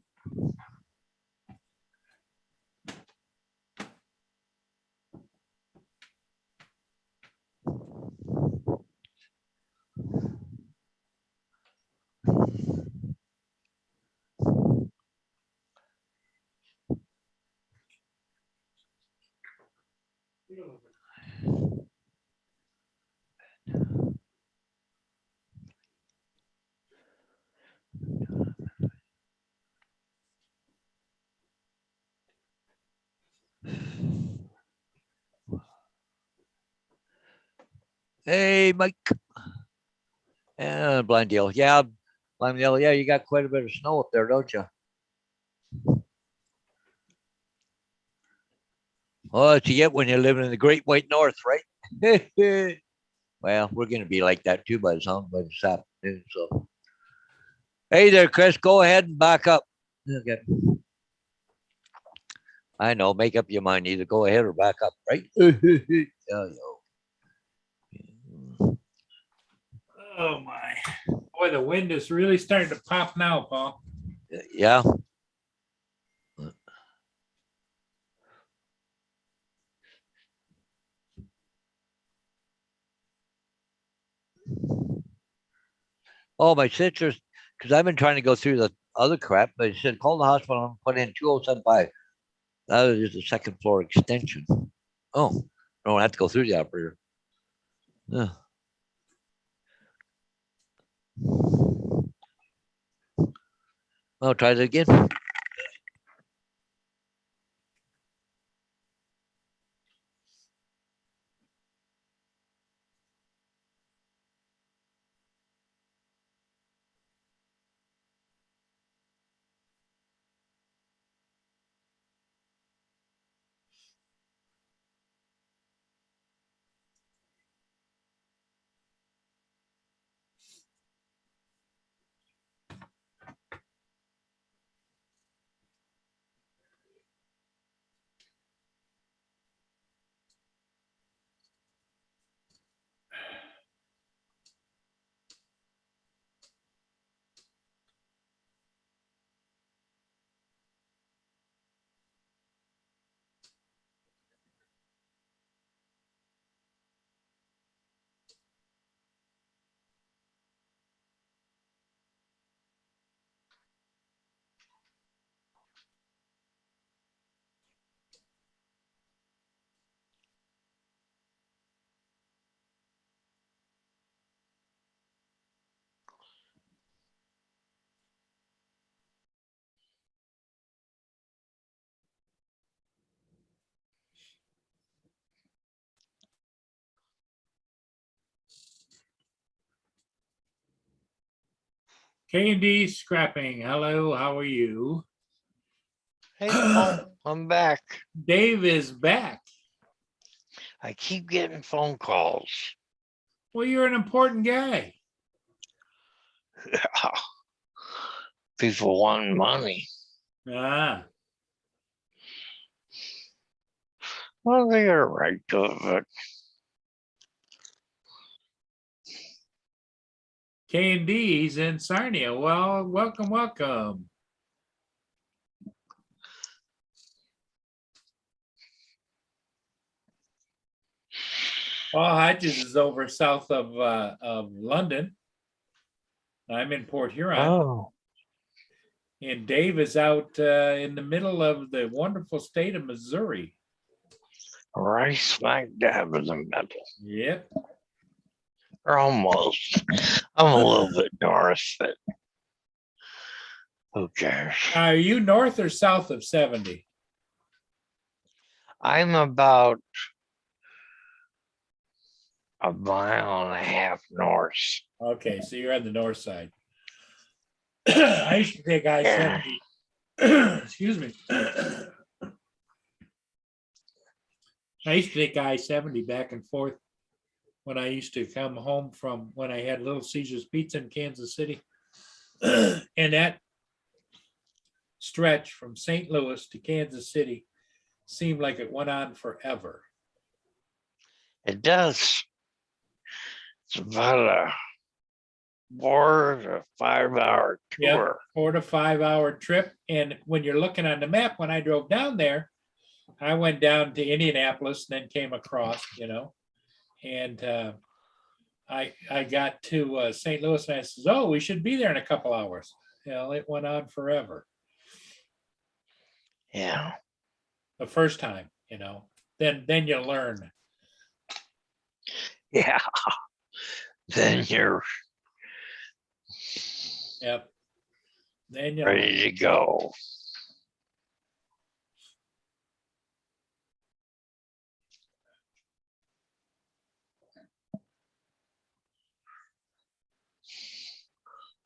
Hey, Mike. Blind deal. Yeah, blind deal. Yeah, you got quite a bit of snow up there, don't you? Oh, that's what you get when you're living in the Great White North, right? Well, we're gonna be like that too by this afternoon. So, hey there, Chris. Go ahead and back up. Okay. I know. Make up your mind. Either go ahead or back up, right? Yeah, Oh my. Boy, the wind is really starting to pop now, Paul. yeah. Oh, my sister's because I've been trying to go through the other crap, but she said call the hospital and put in 2075. That is the second floor extension. Oh, I don't have to go through the operator. Yeah. I'll try that again. K&D Scrapping. Hello, how are you? Hey, Paul, I'm back. Dave is back. I keep getting phone calls. Well, you're an important guy. People wanting money. Ah, Well, they got a right to it, but K&D, he's in Sarnia. Well, welcome, welcome. Paul Hodges is over south of London. I'm in Port Huron. oh, And Dave is out in the middle of the wonderful state of Missouri. right smack dab in the middle. Yep. Or almost. I'm a little bit north, but who cares? Are you north or south of 70? I'm about a mile and a half north. Okay, so you're on the north side. I used to take I-70. Excuse me. I used to take I-70 back and forth when I used to come home from when I had Little Caesar's Pizza in Kansas City. And that stretch from St. Louis to Kansas City seemed like it went on forever. It does. It's about 4 to 5 hour Yep. tour. 4 to 5 hour trip. And when you're looking on the map, when I drove down there, I went down to Indianapolis and then came across, and I got to St. Louis and I says, oh, we should be there in a couple hours. It went on forever. Yeah. The first time, then you learn. Yeah. Then you're Yep. Then you learn. ready to go.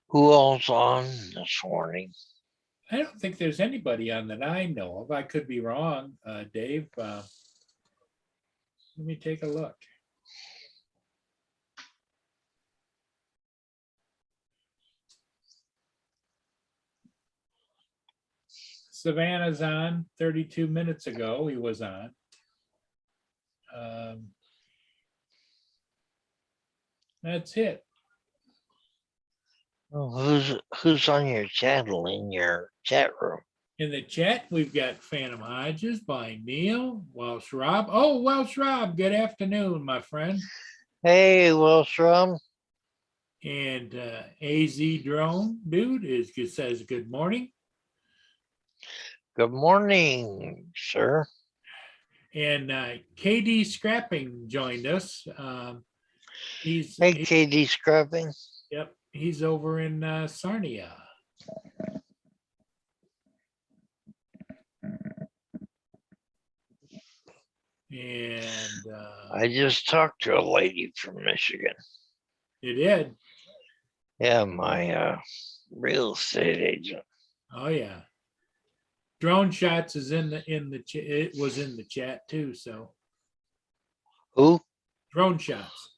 Who else on this morning? I don't think there's anybody on that I know of. I could be wrong, Dave. Let me take a look. Savannah's on 32 minutes ago. He was on. That's it. Oh, who's on your channel in your chat room? In the chat, we've got Phantom Hodges by Neil, Welsh Rob. Oh, Welsh Rob, good afternoon, my friend. Hey, Wilstrom. And AZ Drone dude says good morning. Good morning, sir. And KD Scrapping joined us. He's Hey, KD Scrubbing. Yep, he's over in Sarnia. And I just talked to a lady from Michigan. you did. Yeah, my real estate agent. Oh yeah. Drone Shots is in the it was in the chat too. So Who? Drone Shots.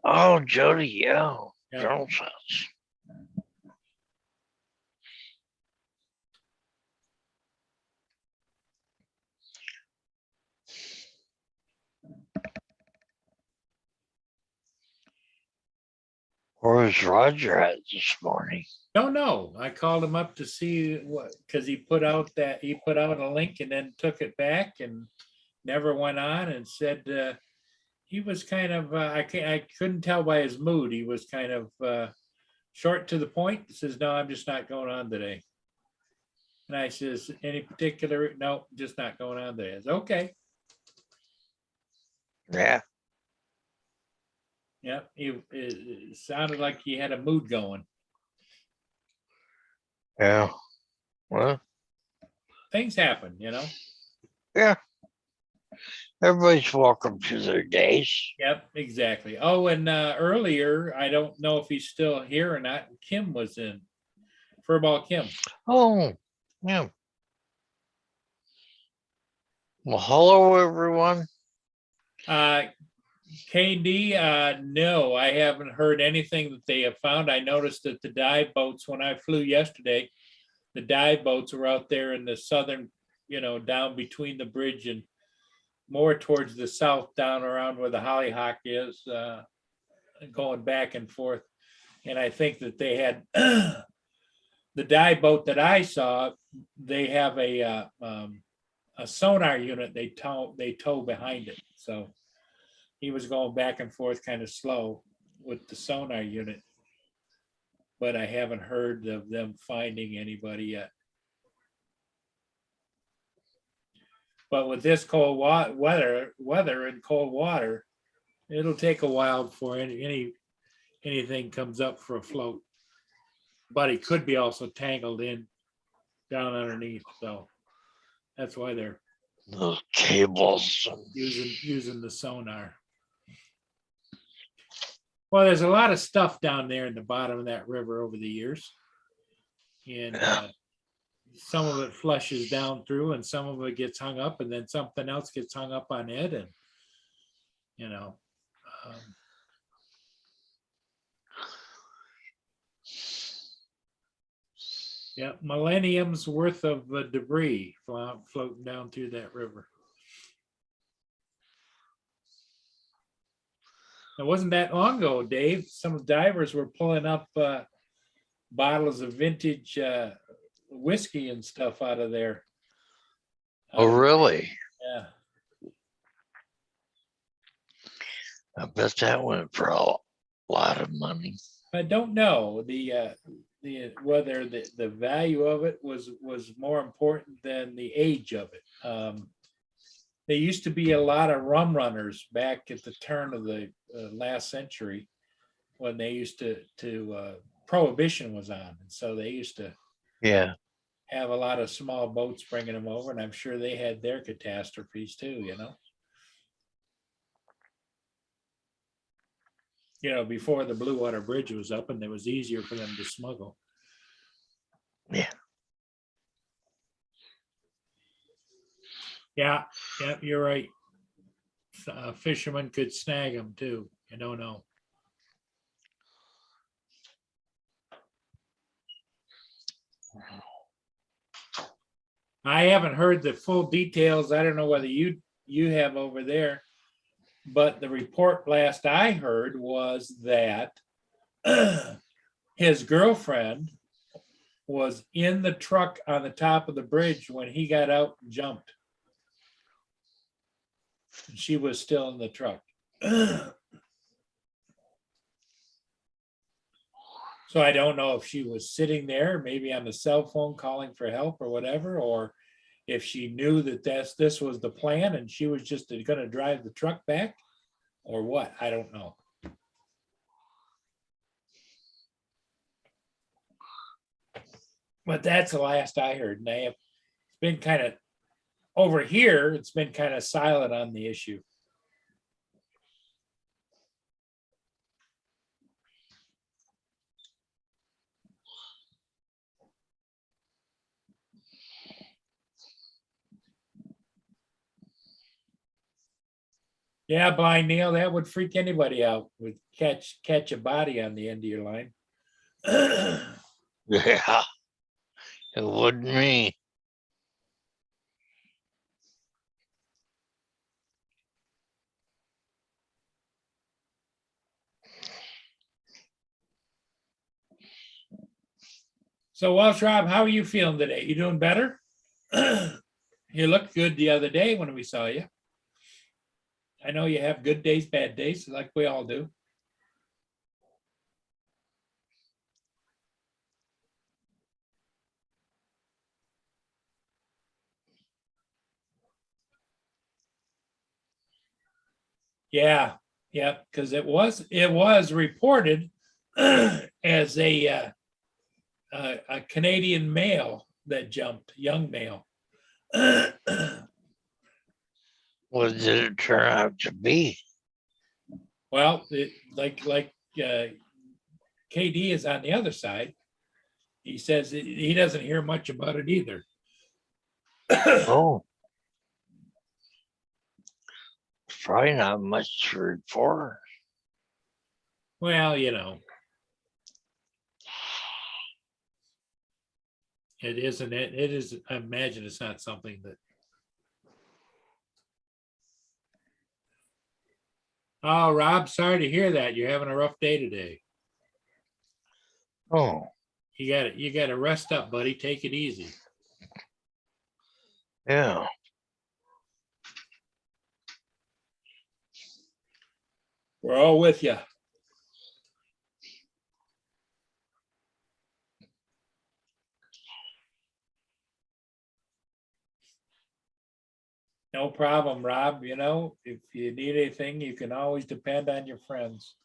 Oh, Jody, yeah. Yeah. Drone shots. Where's Roger at this morning? Don't know. I called him up to see what, because he put out a link and then took it back and never went on, and said he was kind of I couldn't tell by his mood. He was kind of short to the point. He says, no, I'm just not going on today. And I says, any particular? No, just not going on today. I said, okay. Yeah. Yeah, it sounded like he had a mood going. Yeah. Well, Things happen, yeah. Everybody's welcome to their days. Yep, exactly. Oh, and earlier, I don't know if he's still here or not. Kim was in. Furball Kim. Oh, yeah. Well, hello, everyone. KD, no, I haven't heard anything that they have found. I noticed that the dive boats, when I flew yesterday, the dive boats were out there in the southern, down between the bridge and more towards the south, down around where the Hollyhock is, going back and forth. And I think that they had the dive boat that I saw, they have a sonar unit they tow behind it. So he was going back and forth kind of slow with the sonar unit, but I haven't heard of them finding anybody yet. But with this cold weather and cold water, it'll take a while before anything comes up for a float. But it could be also tangled in down underneath, so that's why they're Those cables. using the sonar. Well, there's a lot of stuff down there in the bottom of that river over the years. And some of it flushes down through and some of it gets hung up and then something else gets hung up on it. And, yeah, millenniums worth of debris floating down through that river. It wasn't that long ago, Dave. Some divers were pulling up bottles of vintage whiskey and stuff out of there. Oh, really? Yeah. I bet that went for a lot of money. I don't know whether the value of it was more important than the age of it. There used to be a lot of rum runners back at the turn of the last century when they used to prohibition was on, and so they used to Yeah. have a lot of small boats bringing them over, and I'm sure they had their catastrophes too. Before the Blue Water Bridge was up, and it was easier for them to smuggle. Yeah. Yeah, you're right. Fishermen could snag them too. You don't know. I haven't heard the full details. I don't know whether you have over there, but the report last I heard was that his girlfriend was in the truck on the top of the bridge when he got out and jumped. She was still in the truck. So I don't know if she was sitting there, maybe on the cell phone calling for help or whatever, or if she knew that this was the plan and she was just going to drive the truck back, or what. I don't know. But that's the last I heard. And it's been kind of over here, it's been kind of silent on the issue. Yeah, Blind Neil, that would freak anybody out. Would catch a body on the end of your line. Yeah. It wouldn't me. So, Welsh Rob, how are you feeling today? You doing better? You looked good the other day when we saw you. I know you have good days, bad days, like we all do. Yeah, because it was reported as a Canadian male that jumped, young male. What did it turn out to be? Well, like KD is on the other side. He says he doesn't hear much about it either. Oh. Probably not much to report. Well, it isn't. It is. I imagine it's not something that. Oh, Rob, sorry to hear that. You're having a rough day today. Oh. You got to rest up, buddy. Take it easy. Yeah. We're all with you. No problem, Rob. If you need anything, you can always depend on your friends.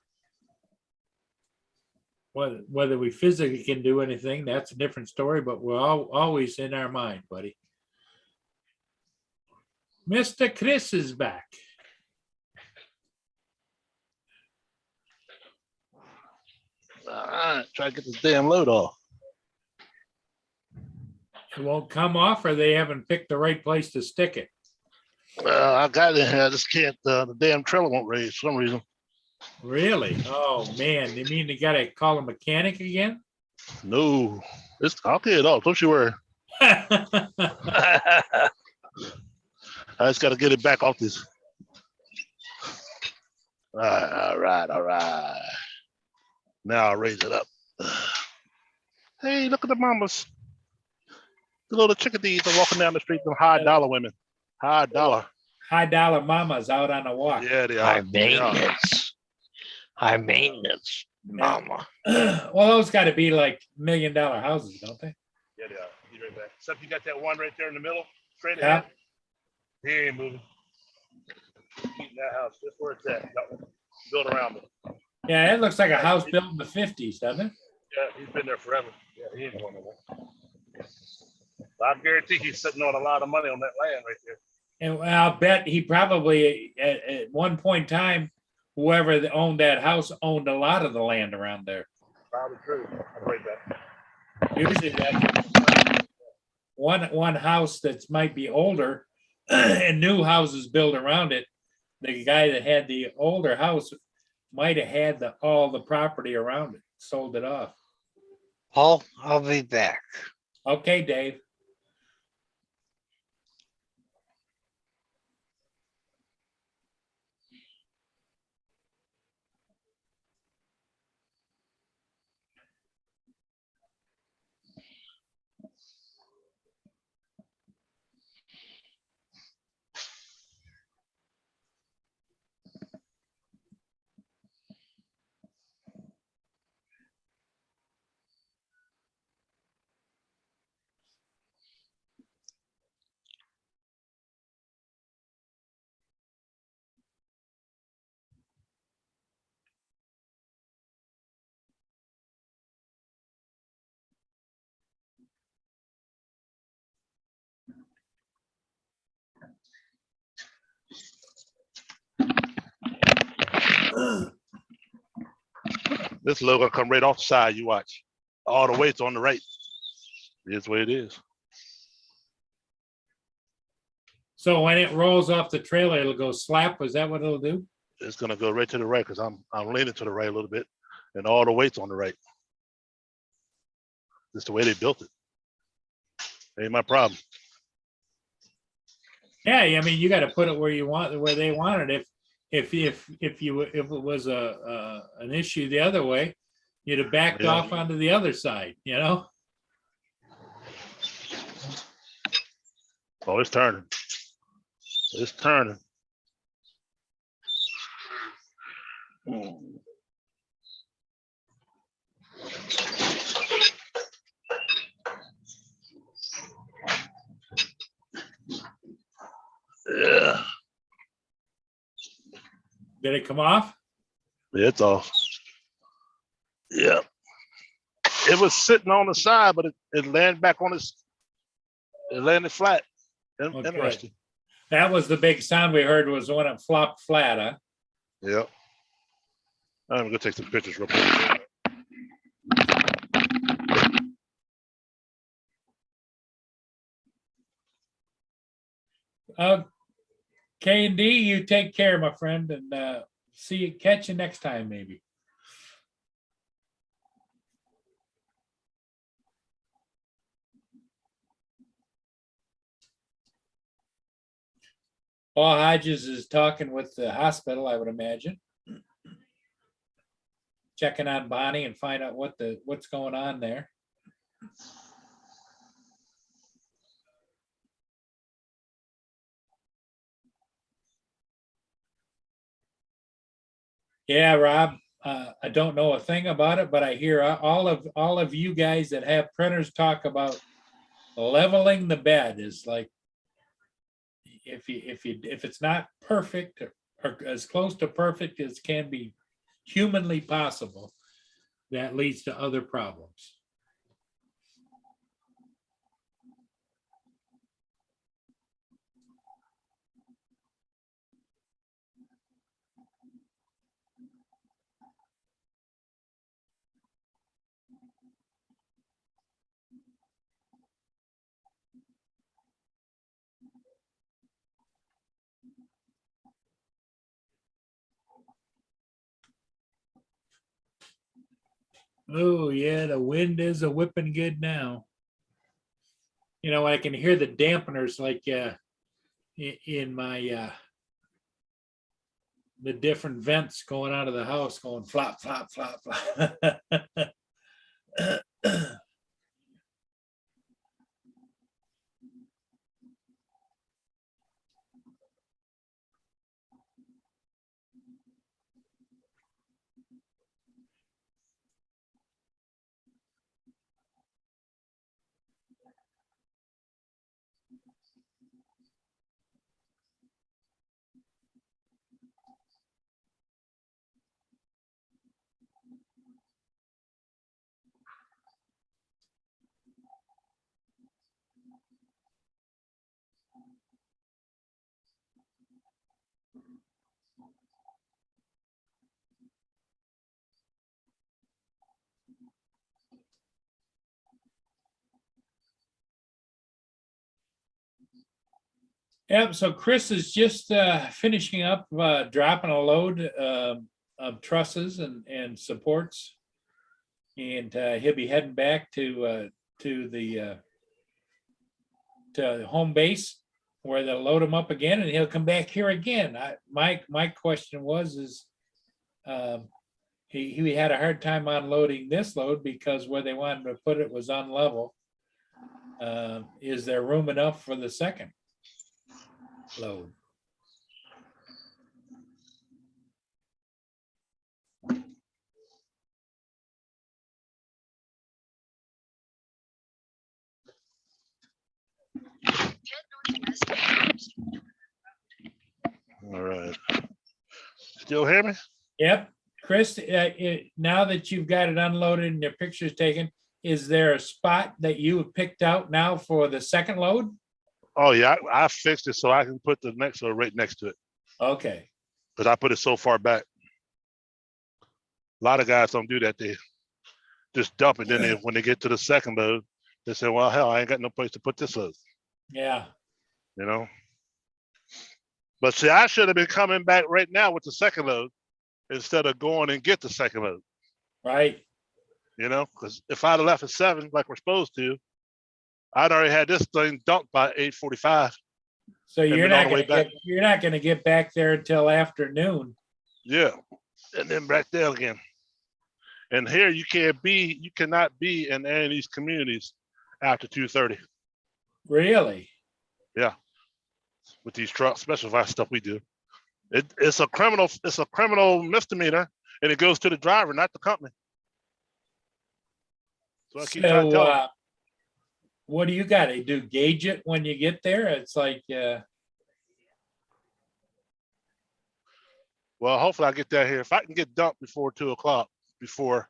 Whether we physically can do anything, that's a different story, but we're always in our mind, buddy. Mr. Chris is back. All right, try to get this damn load off. It won't come off, or they haven't picked the right place to stick it. I got it. I just can't. The damn trailer won't raise for some reason. Really? Oh man, you mean you gotta call a mechanic again? No, I'll get it off. Don't you worry. I just got to get it back off this. All right, all right. Now I'll raise it up. Hey, look at the mamas. The little chickadees are walking down the street, them high dollar women. High dollar. High dollar mamas out on a walk. Yeah, they High are. They are. maintenance. High maintenance, mama. Well, those got to be like $1 million houses, don't they? Yeah, they are. He's right back. Except you got that one right there in the middle, straight Yeah. ahead. He ain't moving. Keeping that house just where it's at. That one. Built around it. Yeah, it looks like a house built in the 50s, doesn't it? Yeah, he's been there forever. Yeah, he ain't going nowhere. I guarantee he's sitting on a lot of money on that land right there. And I'll bet he probably at one point in time, whoever that owned that house owned a lot of the land around there. Probably true. I'm right back. Usually that one house that might be older and new houses built around it. The guy that had the older house might have had all the property around it, sold it off. Paul, I'll be back. Okay, Dave. This logo come right off the side. You watch. All the weights on the right. It's the way it is. So when it rolls off the trailer, it'll go slap. Is that what it'll do? It's gonna go right to the right because I'm leaning to the right a little bit, and all the weights on the right. Just the way they built it. Ain't my problem. Yeah, I mean, you got to put it where you want, where they want it. If it was an issue the other way, you'd have backed Yeah. off onto the other side, you know? Oh, it's turning. It's turning. Yeah, Did it come off? it's off. Yeah. It was sitting on the side, but it landed back on its. It landed flat. Okay. Interesting. That was the big sound we heard, was when it flopped flat, huh? Yeah. I'm gonna take some pictures real quick. K and D, you take care, my friend, and catch you next time, maybe. Paul Hodges is talking with the hospital, I would imagine. Checking on Bonnie and find out what's going on there. Yeah, Rob, I don't know a thing about it, but I hear all of you guys that have printers talk about leveling the bed is like, if it's not perfect or as close to perfect as can be humanly possible, that leads to other problems. Oh yeah, the wind is a whipping good now. You know, I can hear the dampeners like in my the different vents going out of the house going flop, flop, flop, flop. Yep, so Chris is just finishing up dropping a load of trusses and supports. And he'll be heading back to the to home base where they'll load him up again and he'll come back here again. My question was he had a hard time unloading this load because where they wanted to put it was unlevel. Is there room enough for the second load? All right. Still hear me? Yep. Chris, now that you've got it unloaded and your pictures taken, is there a spot that you have picked out now for the second load? Oh yeah, I fixed it so I can put the next one right next to it Okay. because I put it so far back. A lot of guys don't do that. They just dump it. Then when they get to the second load, they say, well, hell, I ain't got no place to put this load, Yeah. you know? But see, I should have been coming back right now with the second load instead of going and get the second load, Right. you know? Because if I'd have left at 7 like we're supposed to, I'd already had this thing dumped by 8:45. So you're been on not the way gonna back. you're not gonna get back there until afternoon. Yeah, and then back there again. And here you cannot be in any of these communities after 2:30 Really? with these trucks, special fire stuff we do. It's a criminal misdemeanor, and it goes to the driver, not the company. So I keep trying to tell them. So what do you got to do? Gauge it when you get there? It's like Well, hopefully I get down here. If I can get dumped before 2 o'clock, before,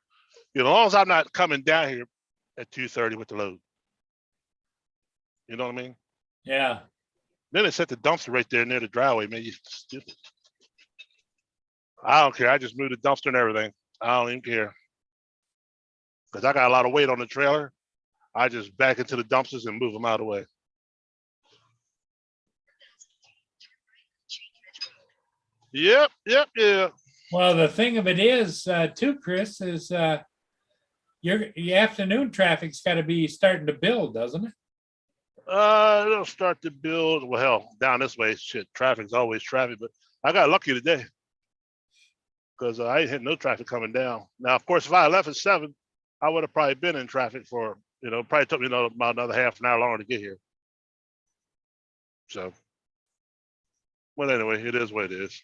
as long as I'm not coming down here at 2:30 with the load. You know what I mean? yeah. Then they set the dumpster right there near the driveway, man. You stupid. I don't care. I just moved the dumpster and everything. I don't even care. Because I got a lot of weight on the trailer. I just back into the dumpsters and move them out of the way. Yep. Well, the thing of it is, too, Chris, is your afternoon traffic's got to be starting to build, doesn't it? It'll start to build. Well, hell, down this way, shit, traffic's always traffic. But I got lucky today because I ain't hitting no traffic coming down. Now, of course, if I had left at 7, I would have probably been in traffic for, probably took me about another half an hour longer to get here. So, well, anyway, it is what it is.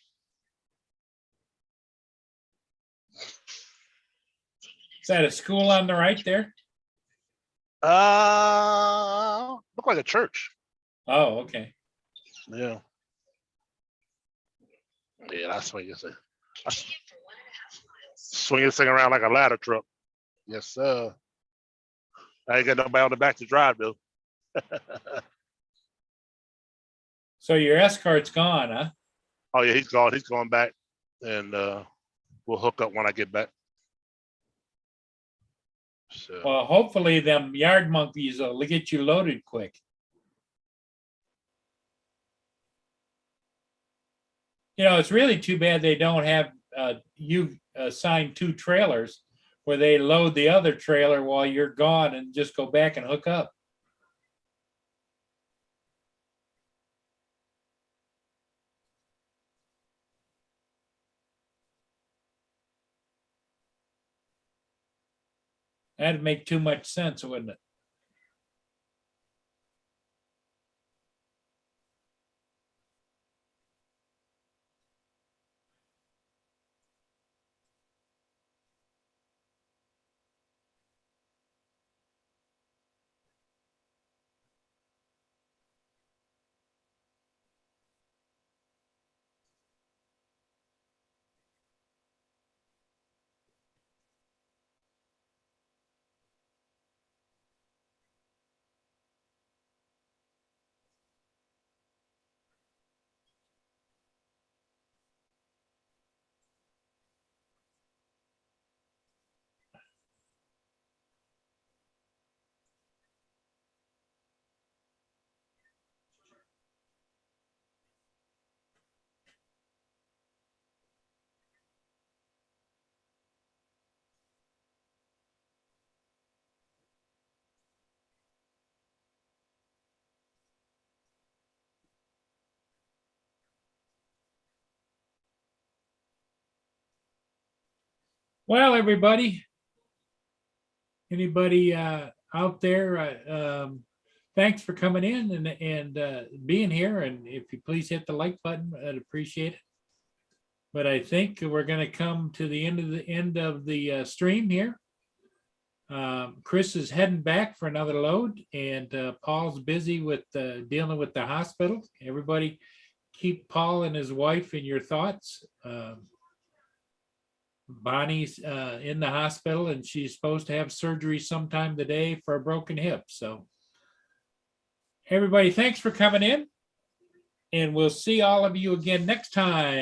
Is that a school on the right there? Look like a church. Oh, okay. Yeah. Yeah, that's swing this thing. Swing this thing around like a ladder truck. Yes, sir. I ain't got nobody on the back to drive though. So your escort's gone, huh? Oh yeah, he's gone. He's going back, and we'll hook up when I get back. So Well, hopefully them yard monkeys will get you loaded quick. It's really too bad they don't have you assign 2 trailers where they load the other trailer while you're gone and just go back and hook up. That'd make too much sense, wouldn't it? Well, everybody, anybody out there, thanks for coming in and being here. And if you please hit the like button, I'd appreciate it. But I think we're going to come to the end of the stream here. Chris is heading back for another load, and Paul's busy with dealing with the hospital. Everybody, keep Paul and his wife in your thoughts. Bonnie's in the hospital, and she's supposed to have surgery sometime today for a broken hip. So everybody, thanks for coming in, and we'll see all of you again next time.